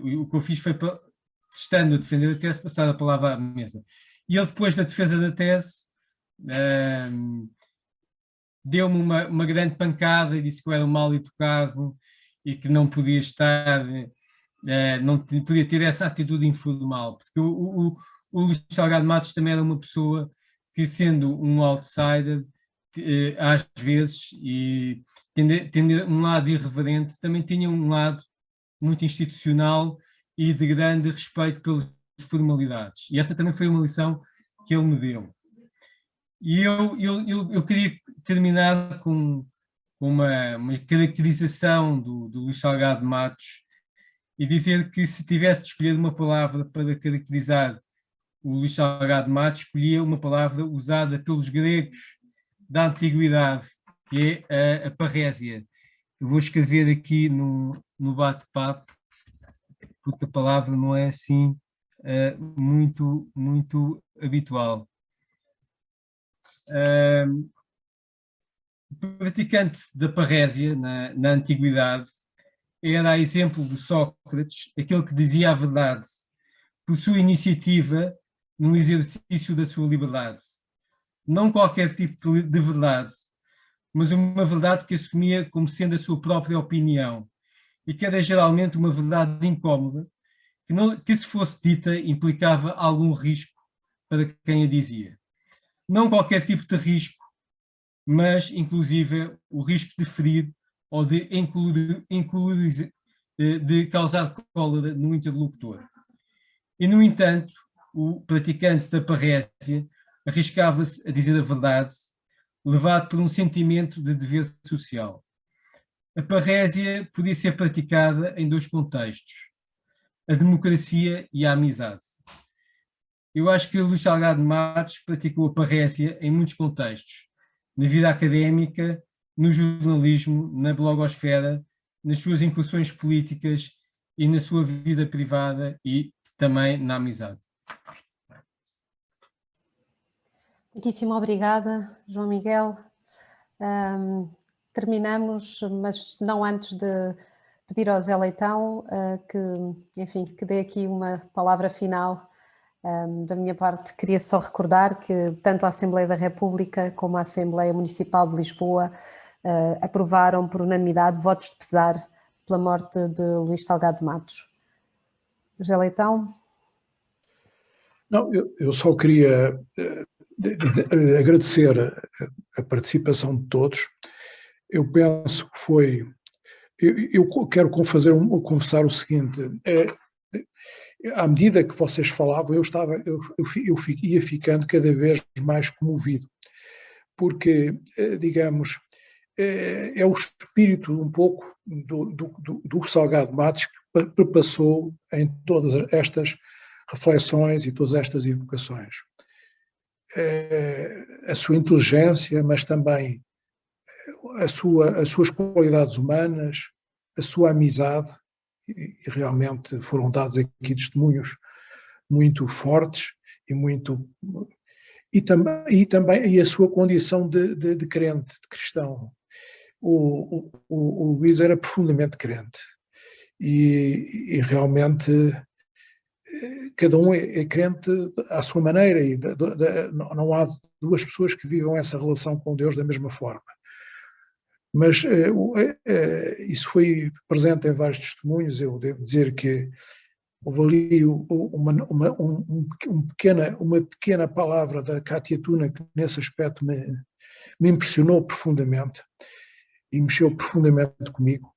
Speaker 15: o que eu fiz foi, estando a defender a tese, passar a palavra à mesa. E ele, depois da defesa da tese, deu-me uma grande pancada e disse que eu era um mal educado e que não podia estar, não podia ter essa atitude informal, porque o Luís Salgado Matos também era uma pessoa que, sendo um outsider, às vezes, e tendo um lado irreverente, também tinha um lado muito institucional e de grande respeito pelas formalidades. E essa também foi uma lição que ele me deu. E eu queria terminar com uma caracterização do Luís Salgado Matos e dizer que, se tivesse de escolher uma palavra para caracterizar o Luís Salgado Matos, escolhia uma palavra usada pelos gregos da antiguidade, que é a parrésia. Eu vou escrever aqui no bate-papo, porque a palavra não é assim muito habitual. O praticante da parrésia na antiguidade era, a exemplo de Sócrates, aquele que dizia a verdade por sua iniciativa no exercício da sua liberdade. Não qualquer tipo de verdade, mas uma verdade que assumia como sendo a sua própria opinião, e que era geralmente uma verdade incómoda, que se fosse dita implicava algum risco para quem a dizia. Não qualquer tipo de risco, mas inclusive o risco de ferir ou de causar cólera no interlocutor. E, no entanto, o praticante da parrésia arriscava-se a dizer a verdade, levado por um sentimento de dever social. A parrésia podia ser praticada em dois contextos: a democracia e a amizade. Eu acho que o Luís Salgado Matos praticou a parrésia em muitos contextos: na vida académica, no jornalismo, na blogosfera, nas suas incursões políticas e na sua vida privada, e também na amizade.
Speaker 1: Muitíssimo obrigada, João Miguel. Terminamos, mas não antes de pedir ao José Leitão que dê aqui uma palavra final. Da minha parte, queria só recordar que tanto a Assembleia da República como a Assembleia Municipal de Lisboa aprovaram por unanimidade votos de pesar pela morte de Luís Salgado Matos. José Leitão?
Speaker 2: Não, eu só queria agradecer a participação de todos. Eu penso que foi... Eu quero confessar o seguinte: à medida que vocês falavam, eu ia ficando cada vez mais comovido, porque, digamos, é o espírito um pouco do Salgado Matos que perpassou em todas estas reflexões e todas estas evocações. A sua inteligência, mas também as suas qualidades humanas, a sua amizade, e realmente foram dados aqui testemunhos muito fortes e também a sua condição de crente, de cristão. O Luís era profundamente crente e realmente cada um é crente à sua maneira, e não há duas pessoas que vivam essa relação com Deus da mesma forma. Mas isso foi presente em vários testemunhos. Eu devo dizer que houve ali uma pequena palavra da Cátia Tuna que nesse aspecto me impressionou profundamente e mexeu profundamente comigo.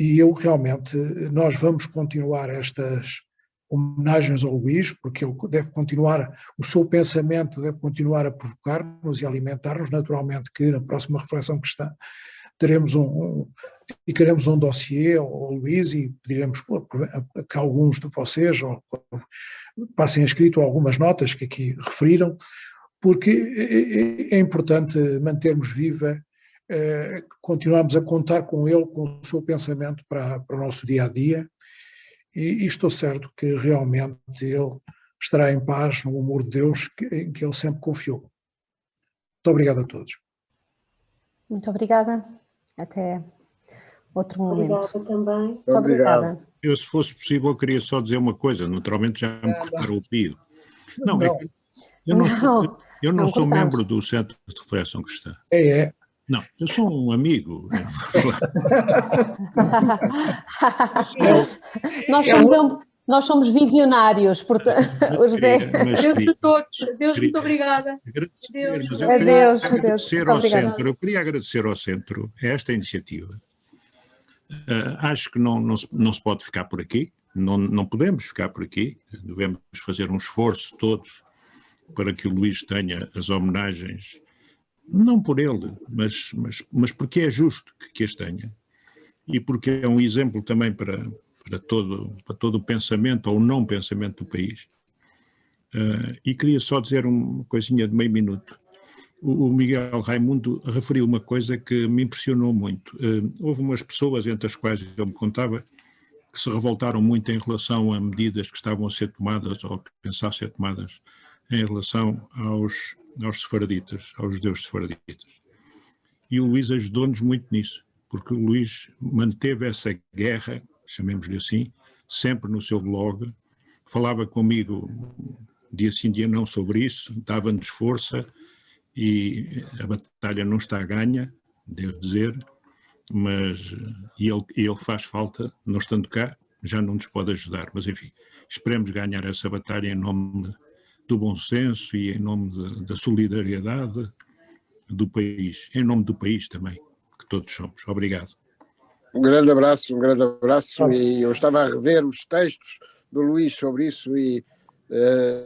Speaker 2: E eu realmente, nós vamos continuar estas homenagens ao Luís, porque ele deve continuar, o seu pensamento deve continuar a provocar-nos e alimentar-nos. Naturalmente que na próxima reflexão cristã teremos dedicaremos um dossiê ao Luís e pediremos que alguns de vocês passem a escrito algumas notas que aqui referiram, porque é importante mantermos viva, continuarmos a contar com ele, com o seu pensamento para o nosso dia-a-dia, e estou certo que realmente ele estará em paz no amor de Deus em que ele sempre confiou. Muito obrigado a todos.
Speaker 1: Muito obrigada. Até outro momento.
Speaker 16: Obrigada também.
Speaker 1: Muito obrigada.
Speaker 10: Eu, se fosse possível, queria só dizer uma coisa. Naturalmente já me cortaram o pio. Não,
Speaker 2: não.
Speaker 10: Eu não sou membro do Centro de Reflexão Cristã.
Speaker 2: É.
Speaker 10: Não, eu sou um amigo.
Speaker 1: Nós somos visionários, portanto, o José.
Speaker 16: Deus a todos. Deus, muito obrigada.
Speaker 10: Eu queria agradecer ao Centro esta iniciativa. Acho que não se pode ficar por aqui, não podemos ficar por aqui, devemos fazer um esforço todos para que o Luís tenha as homenagens, não por ele, mas porque é justo que as tenha, e porque é um exemplo também para todo o pensamento ou não pensamento do país. E queria só dizer uma coisinha de meio minuto. O Miguel Raimundo referiu uma coisa que me impressionou muito. Houve umas pessoas, entre as quais ele me contava, que se revoltaram muito em relação a medidas que estavam a ser tomadas ou que pensavam ser tomadas em relação aos sefaraditas, aos judeus sefaraditas. E o Luís ajudou-nos muito nisso, porque o Luís manteve essa guerra, chamemos-lhe assim, sempre no seu blog, falava comigo dia sim, dia não sobre isso, dava-nos força, e a batalha não está ganha, devo dizer, mas ele faz falta, não estando cá, já não nos pode ajudar, mas enfim, esperemos ganhar essa batalha em nome do bom senso e em nome da solidariedade do país, em nome do país também, que todos somos. Obrigado.
Speaker 4: Um grande abraço, e eu estava a rever os textos do Luís sobre isso e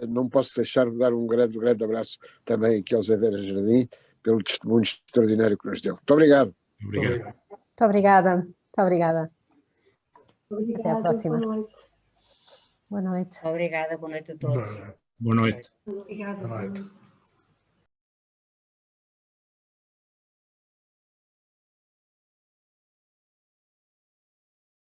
Speaker 4: não posso deixar de dar um grande abraço também aqui ao Zé Vera Jardim pelo testemunho extraordinário que nos deu. Muito obrigado.
Speaker 10: Obrigado.
Speaker 1: Muito obrigada. Muito obrigada. Até à próxima.
Speaker 16: Boa noite.
Speaker 1: Boa noite.
Speaker 17: Obrigada, boa noite a todos.
Speaker 10: Boa noite.
Speaker 16: Obrigada.
Speaker 2: Boa noite.